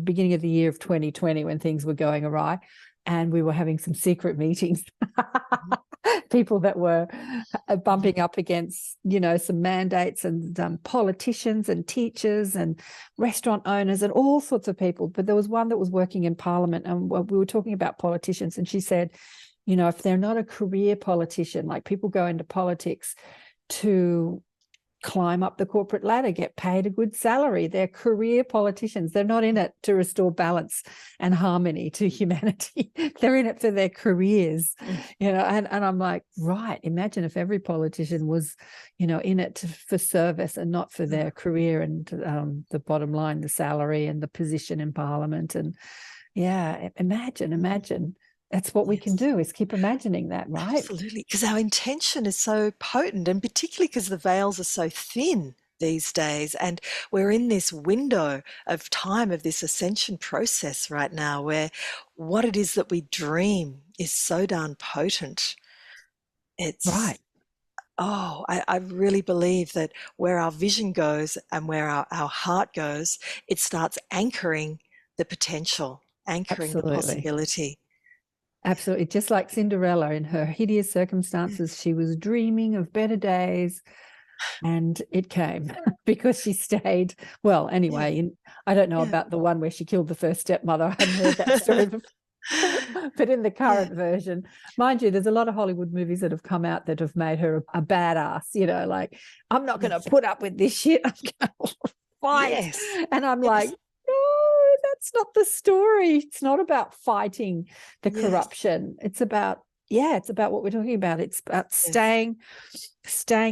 beginning of the year of 2020 when things were going awry, and we were having some secret meetings. People that were bumping up against, some mandates, and politicians and teachers and restaurant owners and all sorts of people. But there was one that was working in Parliament, and we were talking about politicians, and she said, if they're not a career politician, like people go into politics to climb up the corporate ladder, get paid a good salary. They're career politicians. They're not in it to restore balance and harmony to humanity. They're in it for their careers, and I'm like, right, imagine if every politician was, in it for service and not for their career and the bottom line, the salary and the position in Parliament. And yeah, imagine. That's what we can do, is keep imagining that, right? Absolutely, because our intention is so potent, and particularly because the veils are so thin these days, and we're in this window of time of this ascension process right now where what it is that we dream is so darn potent. It's right. I really believe that where our vision goes and where our heart goes, it starts anchoring the potential, anchoring the possibility. Absolutely. Just like Cinderella, in her hideous circumstances, she was dreaming of better days, and it came because she stayed. Well, anyway, I don't know about the one where she killed the first stepmother. I hadn't heard that story before. But in the current version, mind you, there's a lot of Hollywood movies that have come out that have made her a badass, like, I'm not going to put up with this shit. I'm going to fight. And I'm like, no, that's not the story. It's not about fighting the corruption. It's about, it's about what we're talking about. It's about staying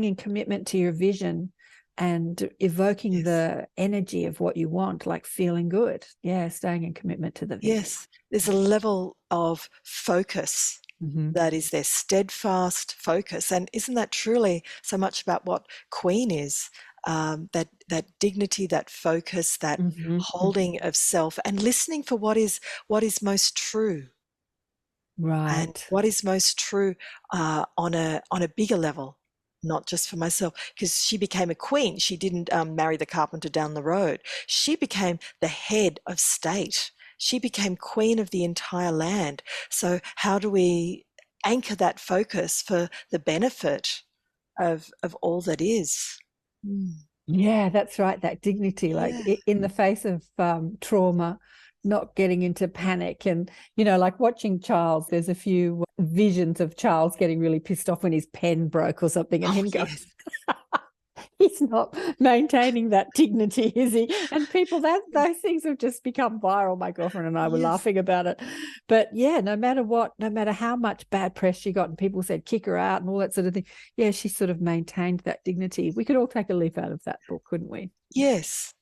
in commitment to your vision and evoking the energy of what you want, like feeling good. Yeah, staying in commitment to the vision. Yes, there's a level of focus that is their steadfast focus. And isn't that truly so much about what Queen is? That dignity, that focus, that holding of self, and listening for what is most true, right? And what is most true on a bigger level, not just for myself. Because she became a queen. She didn't marry the carpenter down the road. She became the head of state. She became queen of the entire land. So how do we anchor that focus for the benefit of all that is? Yeah, that's right. That dignity, like in the face of trauma, not getting into panic. And, like watching Charles, there's a few visions of Charles getting really pissed off when his pen broke or something, and him going, he's not maintaining that dignity, is he? And people, those things have just become viral. My girlfriend and I were laughing about it. But yeah, no matter what, no matter how much bad press she got and people said kick her out and all that sort of thing, she sort of maintained that dignity. We could all take a leaf out of that book, couldn't we? Yes.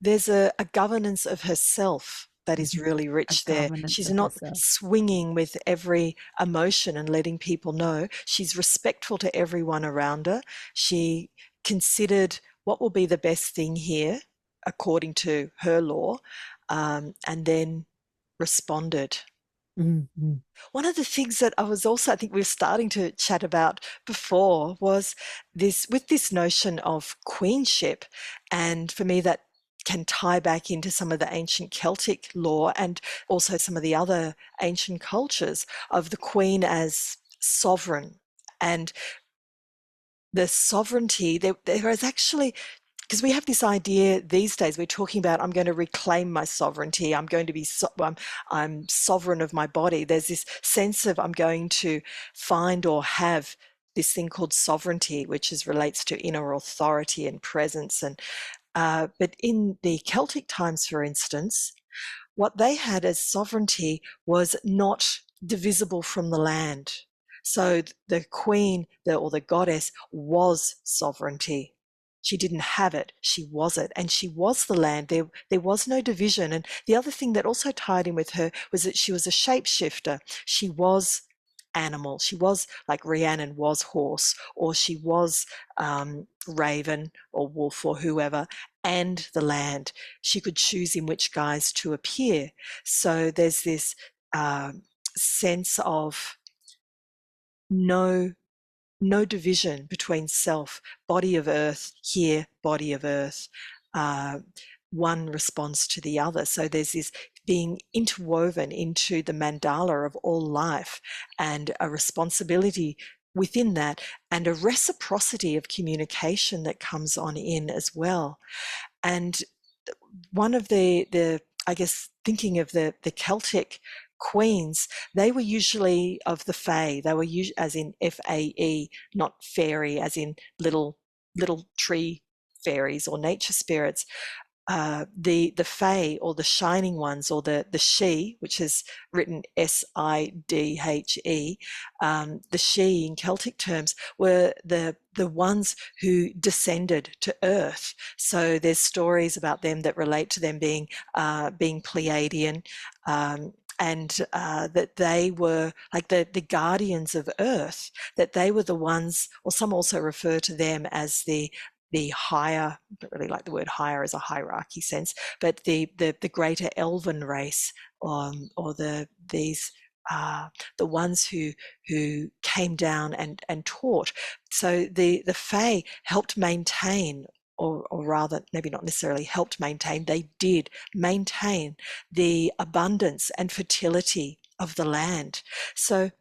There's a governance of herself that is really rich there. She's not swinging with every emotion and letting people know. She's respectful to everyone around her. She considered what will be the best thing here according to her law, and then responded. One of the things that I think we were starting to chat about before was this notion of queenship, and for me that can tie back into some of the ancient Celtic lore and also some of the other ancient cultures of the queen as sovereign. And the sovereignty, there is actually, because we have this idea these days, we're talking about, I'm going to reclaim my sovereignty. I'm going to be, I'm sovereign of my body. There's this sense of I'm going to find or have this thing called sovereignty, which relates to inner authority and presence. And but in the Celtic times, for instance, what they had as sovereignty was not divisible from the land. So the queen or the goddess was sovereignty. She didn't have it, she was it, and she was the land. There was no division. And the other thing that also tied in with her was that she was a shapeshifter. She was animal. She was like Rhiannon was horse, or she was raven or wolf or whoever, and the land. She could choose in which guise to appear. So there's this sense of no division between self, body of earth here, body of earth. One responds to the other. So there's this being interwoven into the mandala of all life, and a responsibility within that, and a reciprocity of communication that comes on in as well. And one of the I guess, thinking of the Celtic queens, they were usually of the fae. They were as in FAE, not fairy, as in little tree fairies or nature spirits. The fae, or the shining ones, or the she, which is written SIDHE, the she in Celtic terms, were the ones who descended to earth. So there's stories about them that relate to them being Pleiadian, and that they were like the guardians of earth, that they were the ones, or some also refer to them as the higher, I don't really like the word higher as a hierarchy sense, but the greater elven race, or the ones who came down and taught. So the fae helped maintain, or rather, maybe not necessarily helped maintain, they did maintain the abundance and fertility of the land. So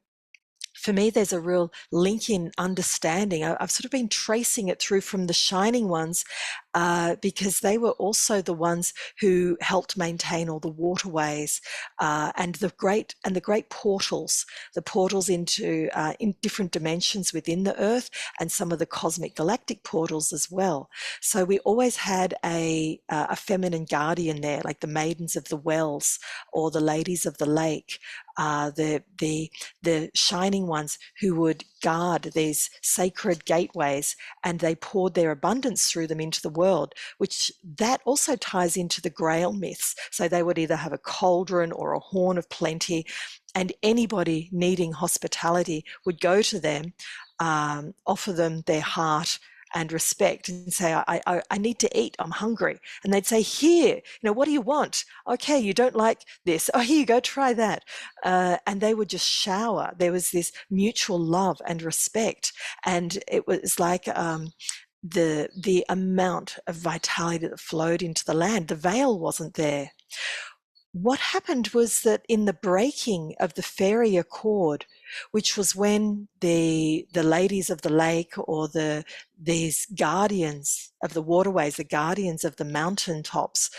for me, there's a real link in understanding. I've sort of been tracing it through from the shining ones, because they were also the ones who helped maintain all the waterways, and the great portals, the portals into in different dimensions within the earth, and some of the cosmic galactic portals as well. So we always had a feminine guardian there, like the maidens of the wells or the ladies of the lake, the shining ones who would guard these sacred gateways, and they poured their abundance through them into the world, which that also ties into the Grail myths. So they would either have a cauldron or a horn of plenty, and anybody needing hospitality would go to them, offer them their heart and respect, and say, I need to eat, I'm hungry. And they'd say, here, what do you want? Okay, you don't like this. Oh, here you go, try that. And they would just shower. There was this mutual love and respect. And it was like the amount of vitality that flowed into the land. The veil wasn't there. What happened was that in the breaking of the fairy accord, which was when the ladies of the lake, or these guardians of the waterways, the guardians of the mountaintops,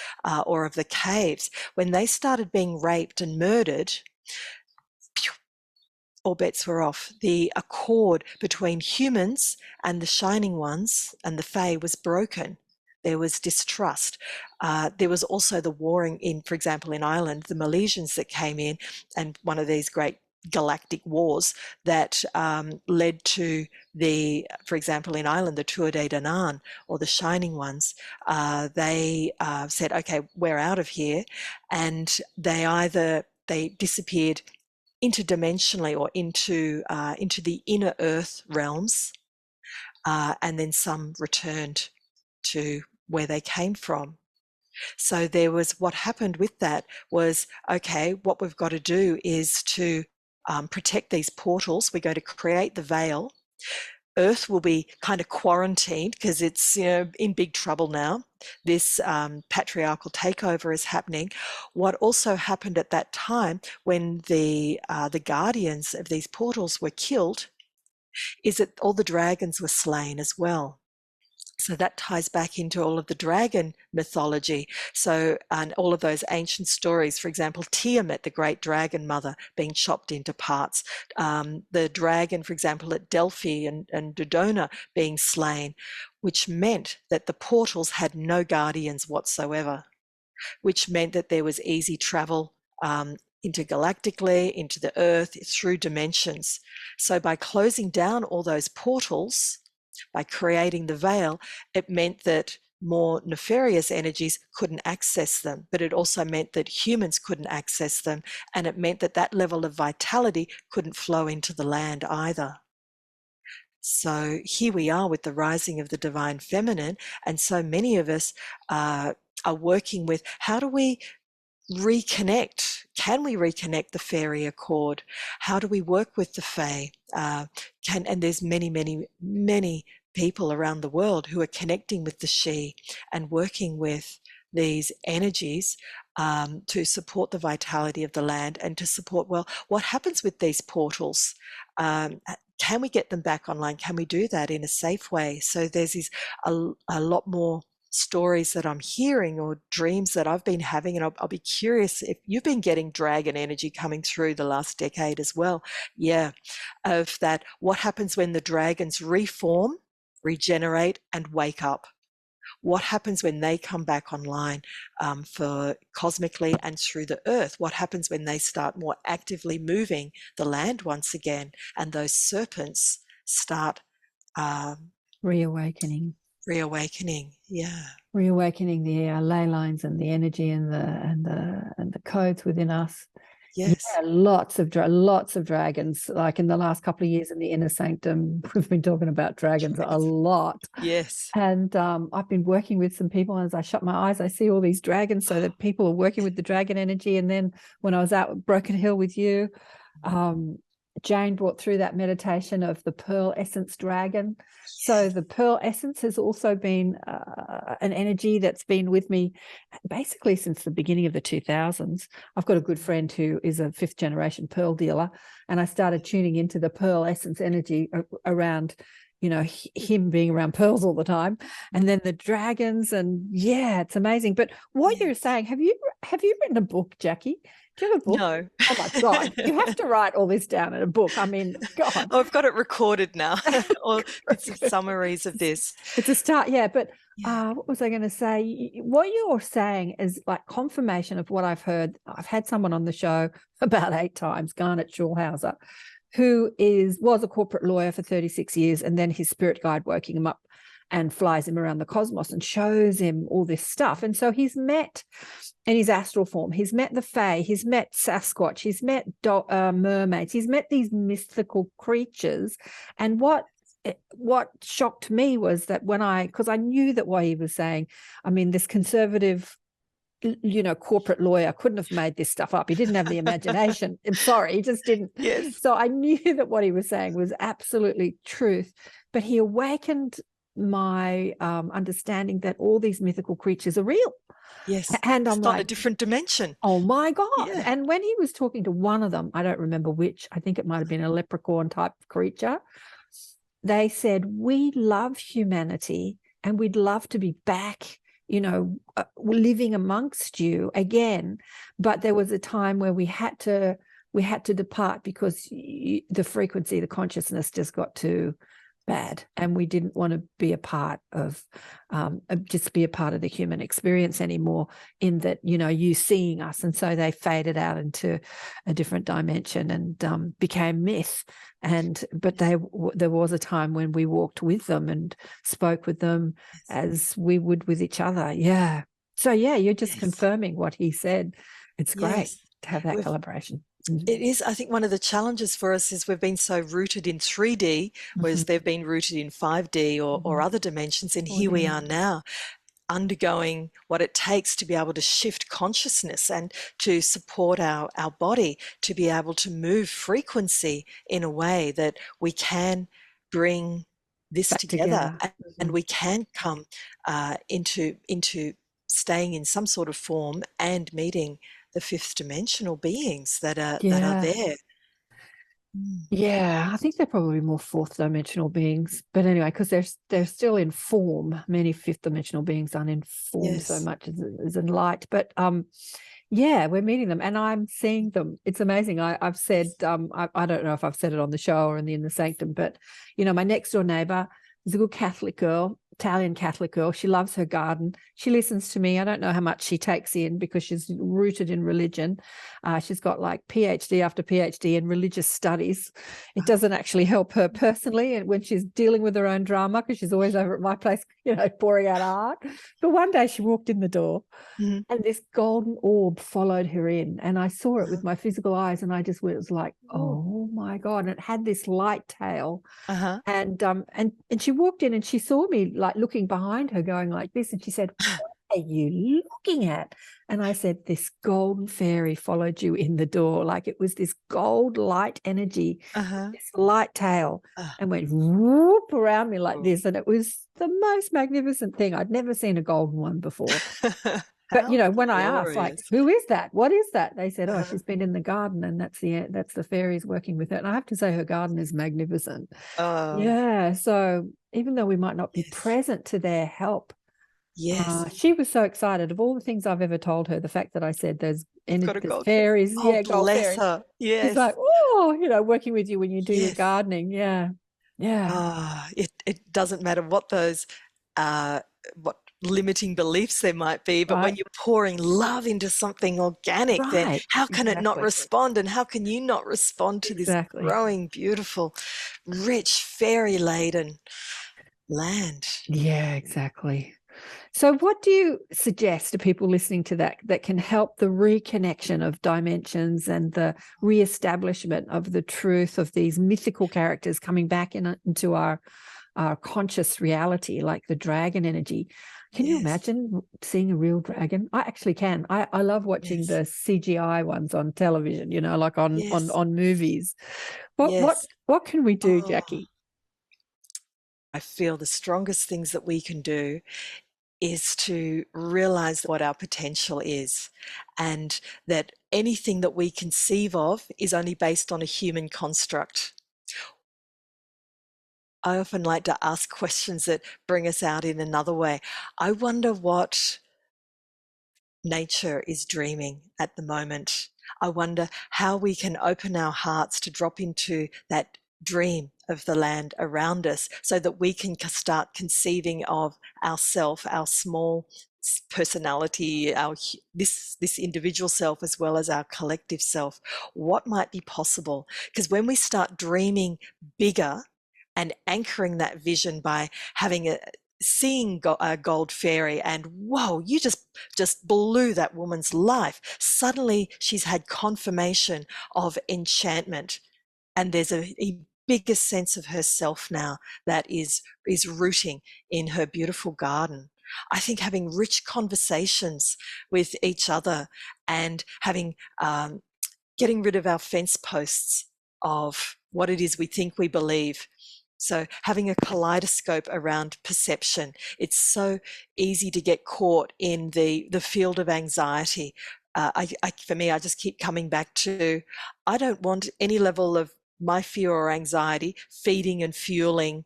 or of the caves, when they started being raped and murdered, all bets were off. The accord between humans and the shining ones and the fae was broken. There was distrust. There was also the warring in, for example, in Ireland, the Milesians that came in, and one of these great galactic wars that led to for example, in Ireland, the Tuatha De Danann, or the Shining Ones. They said, okay, we're out of here, and they disappeared interdimensionally, or into the inner earth realms, and then some returned to where they came from. So there was, what happened with that was, okay, what we've got to do is to protect these portals. We're going to create the veil. Earth will be kind of quarantined because it's in big trouble now. This patriarchal takeover is happening. What also happened at that time, when the guardians of these portals were killed, is that all the dragons were slain as well. So that ties back into all of the dragon mythology. So, and all of those ancient stories, for example, Tiamat, the great dragon mother, being chopped into parts. The dragon, for example, at Delphi and Dodona being slain, which meant that the portals had no guardians whatsoever, which meant that there was easy travel intergalactically, into the earth, through dimensions. So by closing down all those portals, by creating the veil, it meant that more nefarious energies couldn't access them, but it also meant that humans couldn't access them, and it meant that that level of vitality couldn't flow into the land either. So here we are with the rising of the divine feminine, and so many of us are working with, how do we reconnect? Can we reconnect the fairy accord? How do we work with the fae? And there's many people around the world who are connecting with the she and working with these energies to support the vitality of the land and to support, well, what happens with these portals? Can we get them back online? Can we do that in a safe way? So there's a lot more stories that I'm hearing or dreams that I've been having, and I'll be curious if you've been getting dragon energy coming through the last decade as well. Yeah, of that, what happens when the dragons reform, regenerate, and wake up? What happens when they come back online for cosmically and through the earth? What happens when they start more actively moving the land once again, and those serpents start Reawakening. Yeah. Reawakening the ley lines and the energy and the codes within us. Yes. Yeah, lots of dragons. Like in the last couple of years in the inner sanctum, we've been talking about dragons a lot. Yes. And I've been working with some people, and as I shut my eyes, I see all these dragons, so that people are working with the dragon energy. And then when I was out at Broken Hill with you, Jane brought through that meditation of the pearl essence dragon. So the pearl essence has also been an energy that's been with me basically since the beginning of the 2000s. I've got a good friend who is a 5th generation pearl dealer, and I started tuning into the pearl essence energy around, you know, him being around pearls all the time, and then the dragons, and yeah, it's amazing. But what you're saying, have you written a book, Jacqui? Do you have a book? No. Oh my God, you have to write all this down in a book. I mean, God. Oh, I've got it recorded now, or bits of summaries of this. It's a start, yeah. But what was I going to say? What you're saying is like confirmation of what I've heard. I've had someone on the show about 8 times, Garnet Schulhauser, who was a corporate lawyer for 36 years, and then his spirit guide woke him up and flies him around the cosmos and shows him all this stuff. And so he's met, in his astral form, he's met the fae, he's met Sasquatch, he's met mermaids, he's met these mystical creatures. And what shocked me was that because I knew that what he was saying, I mean, this conservative, you know, corporate lawyer couldn't have made this stuff up. He didn't have the imagination. I'm sorry, he just didn't. Yes. So I knew that what he was saying was absolutely truth, but he awakened my understanding that all these mythical creatures are real. Yes. And I'm on like, a different dimension. Oh my God. Yeah. And when he was talking to one of them, I don't remember which, I think it might have been a leprechaun type creature, they said, we love humanity and we'd love to be back, you know, living amongst you again. But there was a time where we had to depart because the frequency, the consciousness just got too bad, and we didn't want to be a part of just be a part of the human experience anymore, in that, you know, you seeing us. And so they faded out into a different dimension and became myth. But there was a time when we walked with them and spoke with them as we would with each other. Yeah. So yeah, you're just confirming what he said. It's great to have that collaboration. It is. I think one of the challenges for us is we've been so rooted in 3D, whereas they've been rooted in 5D or other dimensions. And here we are now, undergoing what it takes to be able to shift consciousness and to support our body to be able to move frequency in a way that we can bring this together. And we can come into staying in some sort of form and meeting the 5th dimensional beings that are there. Yeah, I think they're probably more 4th dimensional beings, but anyway, because they're still in form. Many 5th dimensional beings aren't in form so much as in light. But yeah, we're meeting them and I'm seeing them. It's amazing. I've said I don't know if I've said it on the show or in the Sanctum, but you know, my next door neighbor is a good Catholic girl, Italian Catholic girl. She loves her garden. She listens to me. I don't know how much she takes in because she's rooted in religion. She's got like PhD after PhD in religious studies. It doesn't actually help her personally, and when she's dealing with her own drama, because she's always over at my place, pouring out art. But one day she walked in the door, and this golden orb followed her in, and I saw it with my physical eyes, and I just was like, oh my God. And it had this light tail. And she walked in and she saw me like looking behind her going like this, and she said, what are you looking at? And I said, this golden fairy followed you in the door. Like it was this gold light energy, this light tail, and went whoop around me like this. And it was the most magnificent thing. I'd never seen a golden one before. But when I asked, like, who is that? What is that? They said, oh, she's been in the garden, and that's the fairies working with her. And I have to say, her garden is magnificent. Yeah. So even though we might not be present to their help, she was so excited. Of all the things I've ever told her, the fact that I said there's fairies, gold bless fairies. Her. Yes. She's like, oh, working with you when you do your gardening. Yeah. It doesn't matter what those what limiting beliefs there might be, but when you're pouring love into something organic, then how can it not respond? And how can you not respond to this growing, beautiful, rich, fairy-laden land? Yeah, exactly. So what do you suggest to people listening to that can help the reconnection of dimensions and the reestablishment of the truth of these mythical characters coming back into our conscious reality, like the dragon energy? Can you imagine seeing a real dragon? I actually can. I love watching the CGI ones on television, like on movies. What can we do, Jacqui? I feel the strongest things that we can do is to realize what our potential is, and that anything that we conceive of is only based on a human construct. I often like to ask questions that bring us out in another way. I wonder what nature is dreaming at the moment. I wonder how we can open our hearts to drop into that dream of the land around us, so that we can start conceiving of ourself, our small personality, this individual self, as well as our collective self. What might be possible? Because when we start dreaming bigger and anchoring that vision by seeing a gold fairy, and whoa, you just blew that woman's life. Suddenly she's had confirmation of enchantment, and there's a bigger sense of herself now that is rooting in her beautiful garden. I think having rich conversations with each other and getting rid of our fence posts of what it is we think we believe. So having a kaleidoscope around perception. It's so easy to get caught in the field of anxiety. For me, I just keep coming back to, I don't want any level of my fear or anxiety feeding and fueling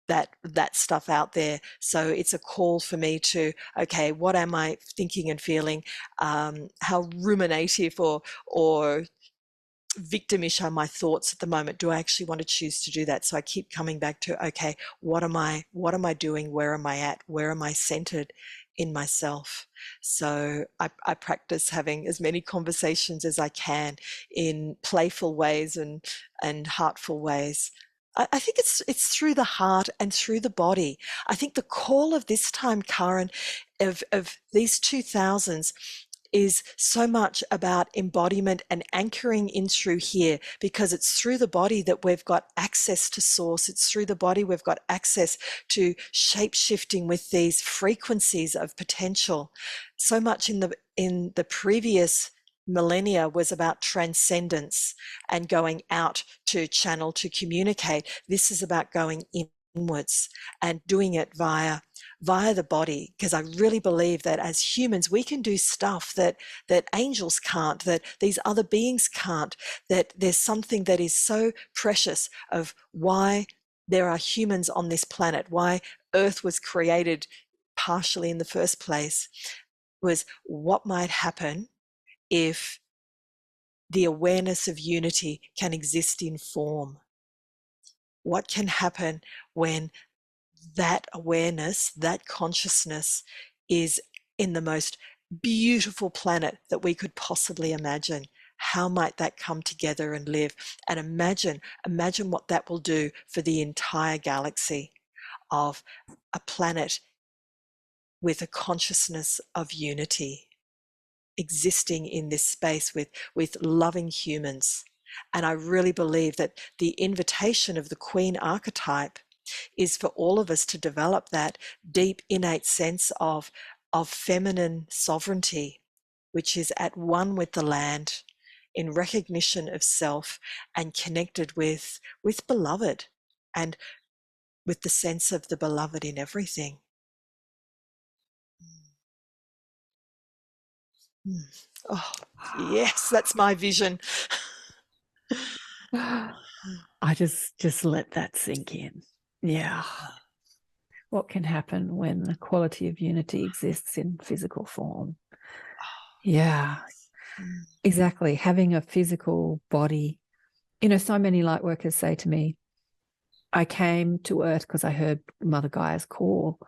that stuff out there. So it's a call for me to, okay, what am I thinking and feeling? How ruminative or victimish are my thoughts at the moment? Do I actually want to choose to do that? So I keep coming back to, okay, what am I doing? Where am I at? Where am I centered in myself? So I practice having as many conversations as I can in playful ways and heartful ways. I think it's through the heart and through the body. I think the call of this time, Karen, of these 2000s is so much about embodiment and anchoring in through here, because it's through the body that we've got access to source. It's through the body we've got access to shape-shifting with these frequencies of potential. So much in the previous millennia was about transcendence and going out to channel, to communicate. This is about going inwards and doing it via the body, because I really believe that as humans we can do stuff that angels can't, that these other beings can't, that there's something that is so precious of why there are humans on this planet, why Earth was created partially in the first place, was what might happen if the awareness of unity can exist in form. What can happen when that awareness, that consciousness is in the most beautiful planet that we could possibly imagine. How might that come together and live? And imagine what that will do for the entire galaxy of a planet with a consciousness of unity, existing in this space with loving humans. And I really believe that the invitation of the Queen archetype is for all of us to develop that deep innate sense of feminine sovereignty, which is at one with the land, in recognition of self and connected with beloved, and with the sense of the beloved in everything. Oh, yes, that's my vision. I just let that sink in. Yeah. What can happen when the quality of unity exists in physical form? Yeah, exactly. Having a physical body. You know, so many light workers say to me, I came to Earth because I heard Mother Gaia's call.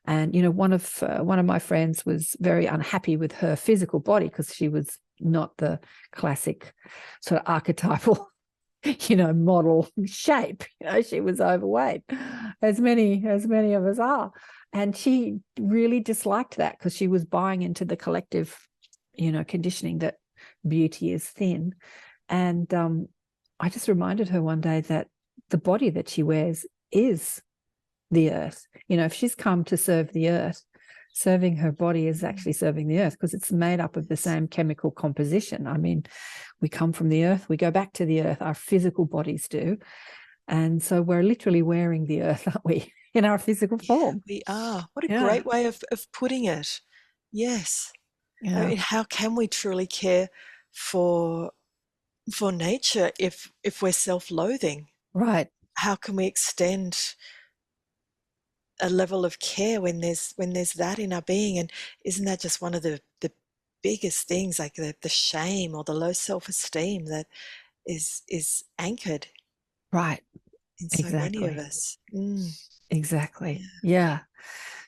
And, you know, one of my friends was very unhappy with her physical body because she was not the classic sort of archetypal, you know, model shape. You know, she was overweight, as many of us are. And she really disliked that because she was buying into the collective, you know, conditioning that beauty is thin. And I just reminded her one day that the body that she wears is the earth. You know, if she's come to serve the earth, serving her body is actually serving the earth because it's made up of the same chemical composition. I mean, we come from the earth, we go back to the earth, our physical bodies do. And so we're literally wearing the earth, aren't we, in our physical form? We are. What a great way of putting it. Yes. Yeah. I mean, how can we truly care for nature if we're self-loathing? Right. How can we extend a level of care when there's that in our being? And isn't that just one of the biggest things, like the shame or the low self-esteem that is anchored, right, in so many of us? Exactly. Yeah.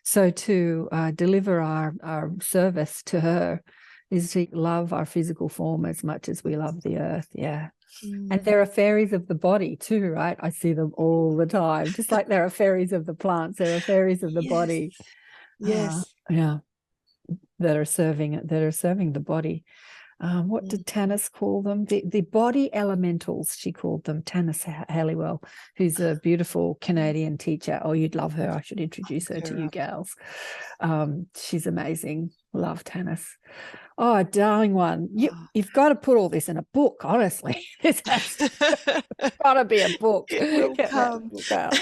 So to deliver our service to her is to love our physical form as much as we love the earth. Yeah. And there are fairies of the body too, right? I see them all the time. Just like there are fairies of the plants, there are fairies of the body. Yes. Yeah. That are serving the body. What did Tanis call them? The body elementals, she called them. Tanis Halliwell, who's a beautiful Canadian teacher. Oh, you'd love her. I should introduce her to you gals. She's amazing. Love Tanis. Oh, darling one. You've got to put all this in a book, honestly. This has got to be a book. It will Get come. That book out.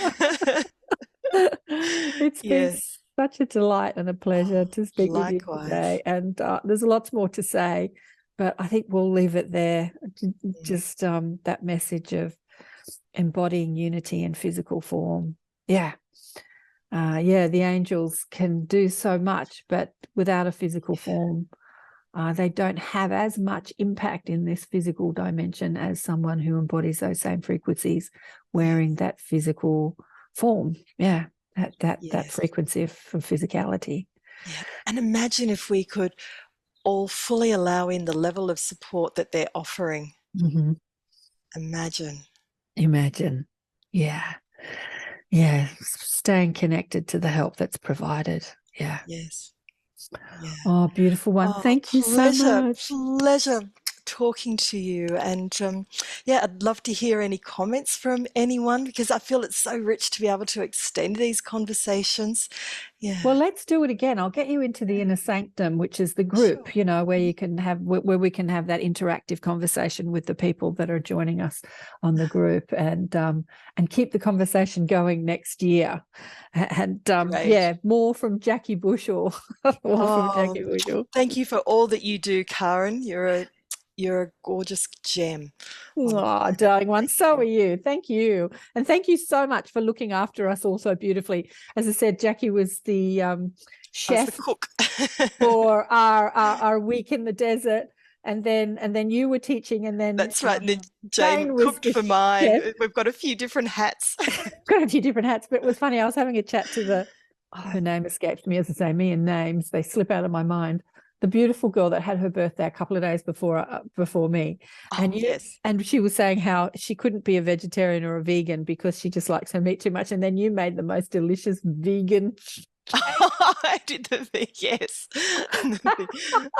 It's been such a delight and a pleasure to speak with you today. And there's lots more to say, but I think we'll leave it there. Just that message of embodying unity in physical form. Yeah. The angels can do so much, but without a physical form, they don't have as much impact in this physical dimension as someone who embodies those same frequencies wearing that physical form. Yeah. That frequency of physicality. Yeah. And imagine if we could all fully allow in the level of support that they're offering. Imagine. Yeah. Staying connected to the help that's provided. Yeah. Yes. Yeah. Oh, beautiful one. Thank you so much. Pleasure talking to you. And I'd love to hear any comments from anyone, because I feel it's so rich to be able to extend these conversations. Yeah. Well, let's do it again. I'll get you into the Inner Sanctum, which is the group, you know, where you can have, where we can have that interactive conversation with the people that are joining us on the group, and keep the conversation going next year. And more from Jacqui Bushell. Thank you for all that you do, Karen. You're a gorgeous gem. Oh, darling one. So are you. Thank you. And thank you so much for looking after us all so beautifully. As I said, Jacqui was the chef, the cook for our week in the desert. and then you were teaching, and then That's right. And then Jane Jane was cooked for mine. chef. We've got a few different hats. Got a few different hats, but it was funny. I was having a chat to her name escapes me, as I say, me and names, they slip out of my mind. The beautiful girl that had her birthday a couple of days before me. Oh, yes. And she was saying how she couldn't be a vegetarian or a vegan because she just likes her meat too much. And then you made the most delicious vegan I did the thing, yes.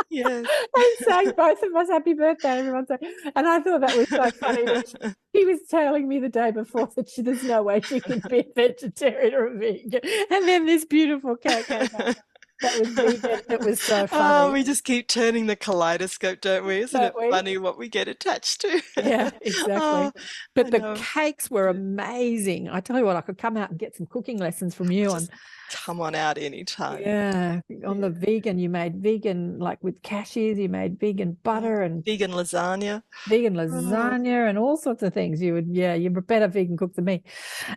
Yes. and sang both of us happy birthday. Everyone sang. And I thought that was so funny. That he was telling me the day before that there's no way she could be a vegetarian or a vegan. And then this beautiful cake came out that was vegan. It was so funny. Oh, we just keep turning the kaleidoscope, don't we? Isn't it funny what we get attached to? Yeah, exactly. Oh, but I the know. cakes were amazing. I tell you what, I could come out and get some cooking lessons from you on. Come on out anytime. Yeah, on the vegan, you made vegan, like with cashews, you made vegan butter and vegan lasagna and all sorts of things. You're a better vegan cook than me.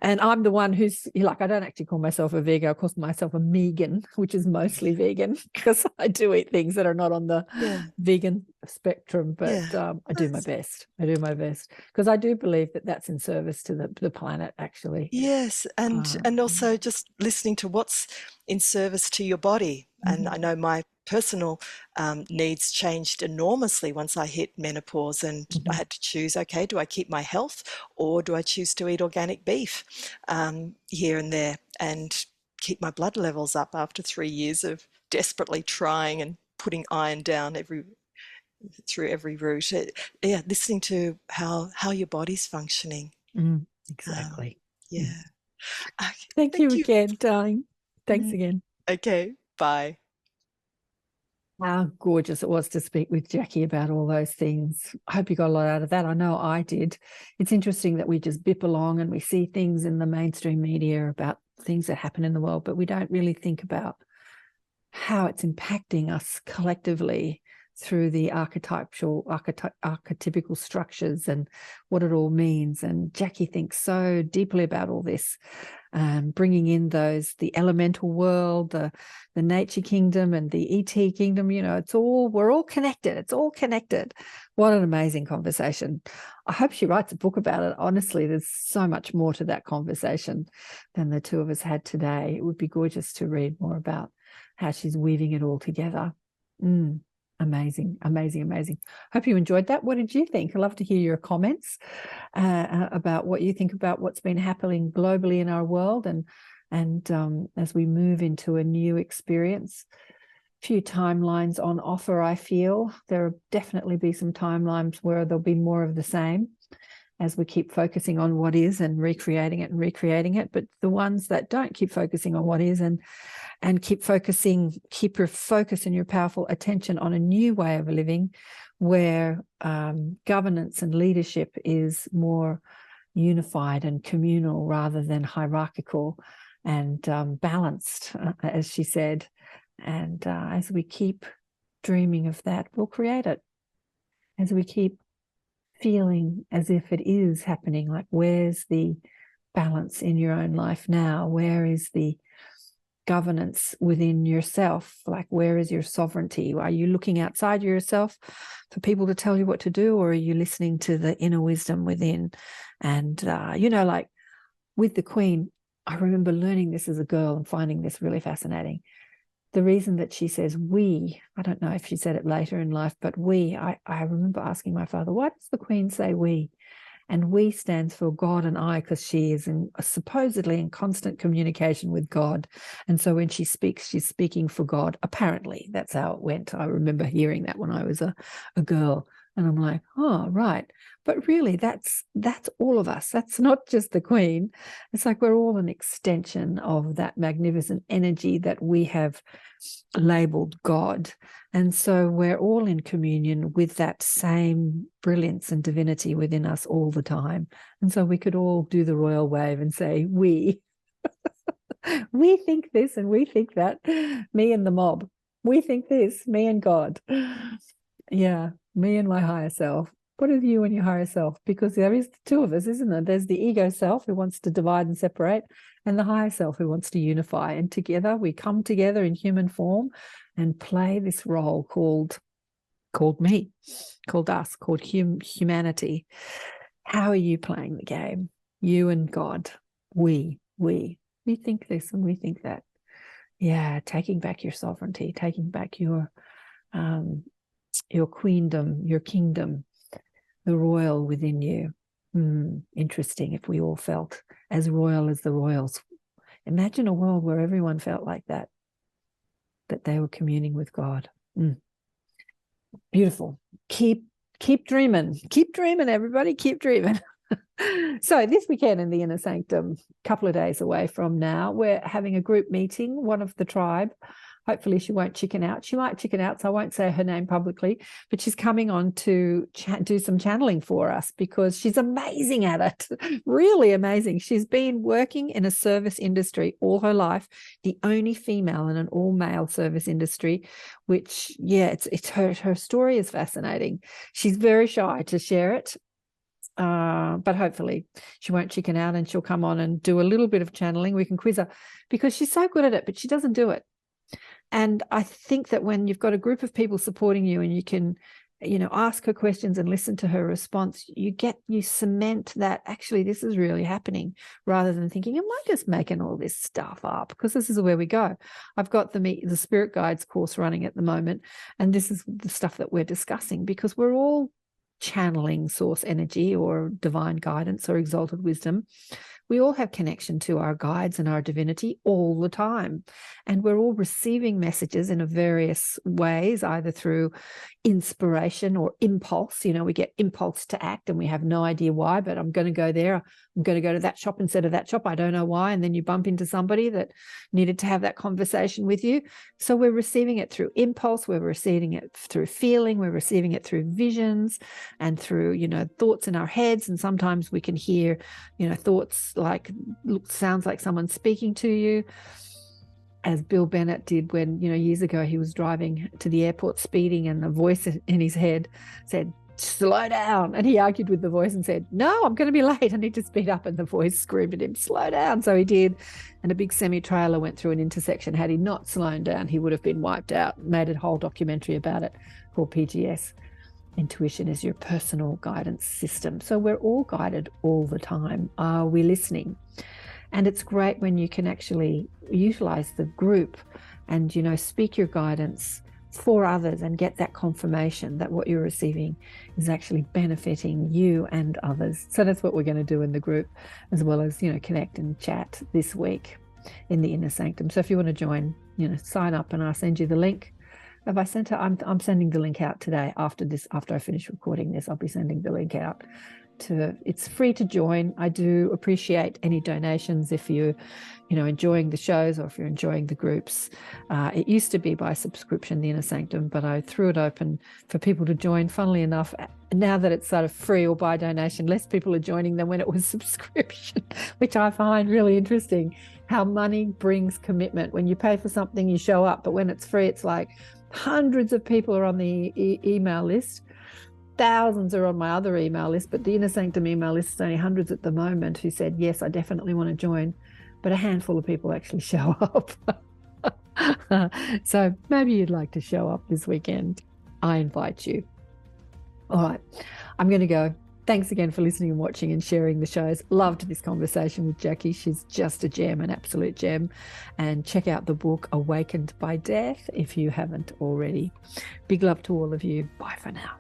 And I'm the one who's like, I don't actually call myself a vegan, I call myself a megan, which is mostly vegan, because I do eat things that are not on the vegan spectrum, but I do my best. Because I do believe that that's in service to the planet, actually. Yes, and also just listening to what's in service to your body. And I know my personal needs changed enormously once I hit menopause, and I had to choose, okay, do I keep my health or do I choose to eat organic beef here and there and keep my blood levels up after 3 years of desperately trying and putting iron down through every route. Listening to how your body's functioning. Exactly. Okay, Thank you again, darling. Thanks again. Okay, bye. How gorgeous it was to speak with Jacqui about all those things. I hope you got a lot out of that. I know I did. It's interesting that we just bip along and we see things in the mainstream media about things that happen in the world, but we don't really think about how it's impacting us collectively through the archetypical structures and what it all means. And Jacqui thinks so deeply about all this, bringing in the elemental world, the nature kingdom and the ET kingdom. We're all connected. It's all connected. What an amazing conversation. I hope she writes a book about it. Honestly, there's so much more to that conversation than the two of us had today. It would be gorgeous to read more about how she's weaving it all together. Amazing. Hope you enjoyed that. What did you think? I'd love to hear your comments about what you think about what's been happening globally in our world, and as we move into a new experience. A few timelines on offer, I feel. There'll definitely be some timelines where there'll be more of the same as we keep focusing on what is and recreating it. But the ones that don't keep focusing on what is and keep your focus and your powerful attention on a new way of living, where governance and leadership is more unified and communal rather than hierarchical, and balanced, as she said. And as we keep dreaming of that, we'll create it. As we keep feeling as if it is happening, like, where's the balance in your own life now? Where is the governance within yourself? Like, where is your sovereignty? Are you looking outside yourself for people to tell you what to do, or are you listening to the inner wisdom within? And like with the Queen, I remember learning this as a girl and finding this really fascinating. The reason that she says we, I don't know if she said it later in life, but we, I remember asking my father, why does the Queen say we? And we stands for God and I, because she is supposedly in constant communication with God. And so when she speaks, she's speaking for God. Apparently, that's how it went. I remember hearing that when I was a girl. And I'm like, oh, right. But really, that's all of us. That's not just the Queen. It's like we're all an extension of that magnificent energy that we have labeled God. And so we're all in communion with that same brilliance and divinity within us all the time. And so we could all do the royal wave and say, we. We think this and we think that. Me and the mob. We think this, me and God. Yeah, me and my higher self. What are you and your higher self? Because there is the two of us, isn't there? There's the ego self who wants to divide and separate, and the higher self who wants to unify. And together we come together in human form and play this role called called me, called us, called humanity. How are you playing the game? You and God. We think this and we think that. Yeah, taking back your sovereignty, taking back your queendom, your kingdom, the royal within you. Interesting if we all felt as royal as the royals. Imagine a world where everyone felt like that they were communing with God. Beautiful. Keep dreaming. Keep dreaming, everybody. Keep dreaming. So this weekend in the Inner Sanctum, a couple of days away from now, we're having a group meeting, one of the tribe. Hopefully she won't chicken out. She might chicken out, so I won't say her name publicly, but she's coming on to do some channeling for us because she's amazing at it, really amazing. She's been working in a service industry all her life, the only female in an all-male service industry, which, yeah, it's her story is fascinating. She's very shy to share it. But hopefully she won't chicken out and she'll come on and do a little bit of channeling. We can quiz her because she's so good at it, but she doesn't do it. And I think that when you've got a group of people supporting you and you can, ask her questions and listen to her response, you cement that actually this is really happening rather than thinking, am I just making all this stuff up? Because this is where we go. I've got the Spirit Guides course running at the moment, and this is the stuff that we're discussing because we're all channeling source energy or divine guidance or exalted wisdom. We all have connection to our guides and our divinity all the time. And we're all receiving messages in various ways, either through inspiration or impulse. We get impulse to act and we have no idea why, but I'm going to go there. I'm going to go to that shop instead of that shop. I don't know why. And then you bump into somebody that needed to have that conversation with you. So we're receiving it through impulse. We're receiving it through feeling. We're receiving it through visions and through, thoughts in our heads. And sometimes we can hear, thoughts sounds like someone speaking to you, as Bill Bennett did when, years ago he was driving to the airport speeding and a voice in his head said, slow down. And he argued with the voice and said, no, I'm going to be late. I need to speed up. And the voice screamed at him, slow down. So he did. And a big semi-trailer went through an intersection. Had he not slowed down, he would have been wiped out. Made a whole documentary about it called PGS. Intuition is your personal guidance system. So we're all guided all the time. Are we listening? And it's great when you can actually utilize the group and, speak your guidance for others and get that confirmation that what you're receiving is actually benefiting you and others. So that's what we're going to do in the group, as well as, connect and chat this week in the Inner Sanctum. So if you want to join, sign up and I'll send you the link. Have I sent it? I'm sending the link out today after I finish recording this. I'll be sending the link out. It's free to join. I do appreciate any donations if you're, enjoying the shows or if you're enjoying the groups. It used to be by subscription, the Inner Sanctum, but I threw it open for people to join. Funnily enough, now that it's sort of free or by donation, less people are joining than when it was subscription, which I find really interesting. How money brings commitment. When you pay for something, you show up, but when it's free, it's like hundreds of people are on the email list. Thousands are on my other email list, but the Inner Sanctum email list is only hundreds at the moment who said, yes, I definitely want to join. But a handful of people actually show up. So maybe you'd like to show up this weekend. I invite you. All right, I'm going to go. Thanks again for listening and watching and sharing the shows. Loved this conversation with Jacqui. She's just a gem, an absolute gem. And check out the book Awakened by Death if you haven't already. Big love to all of you. Bye for now.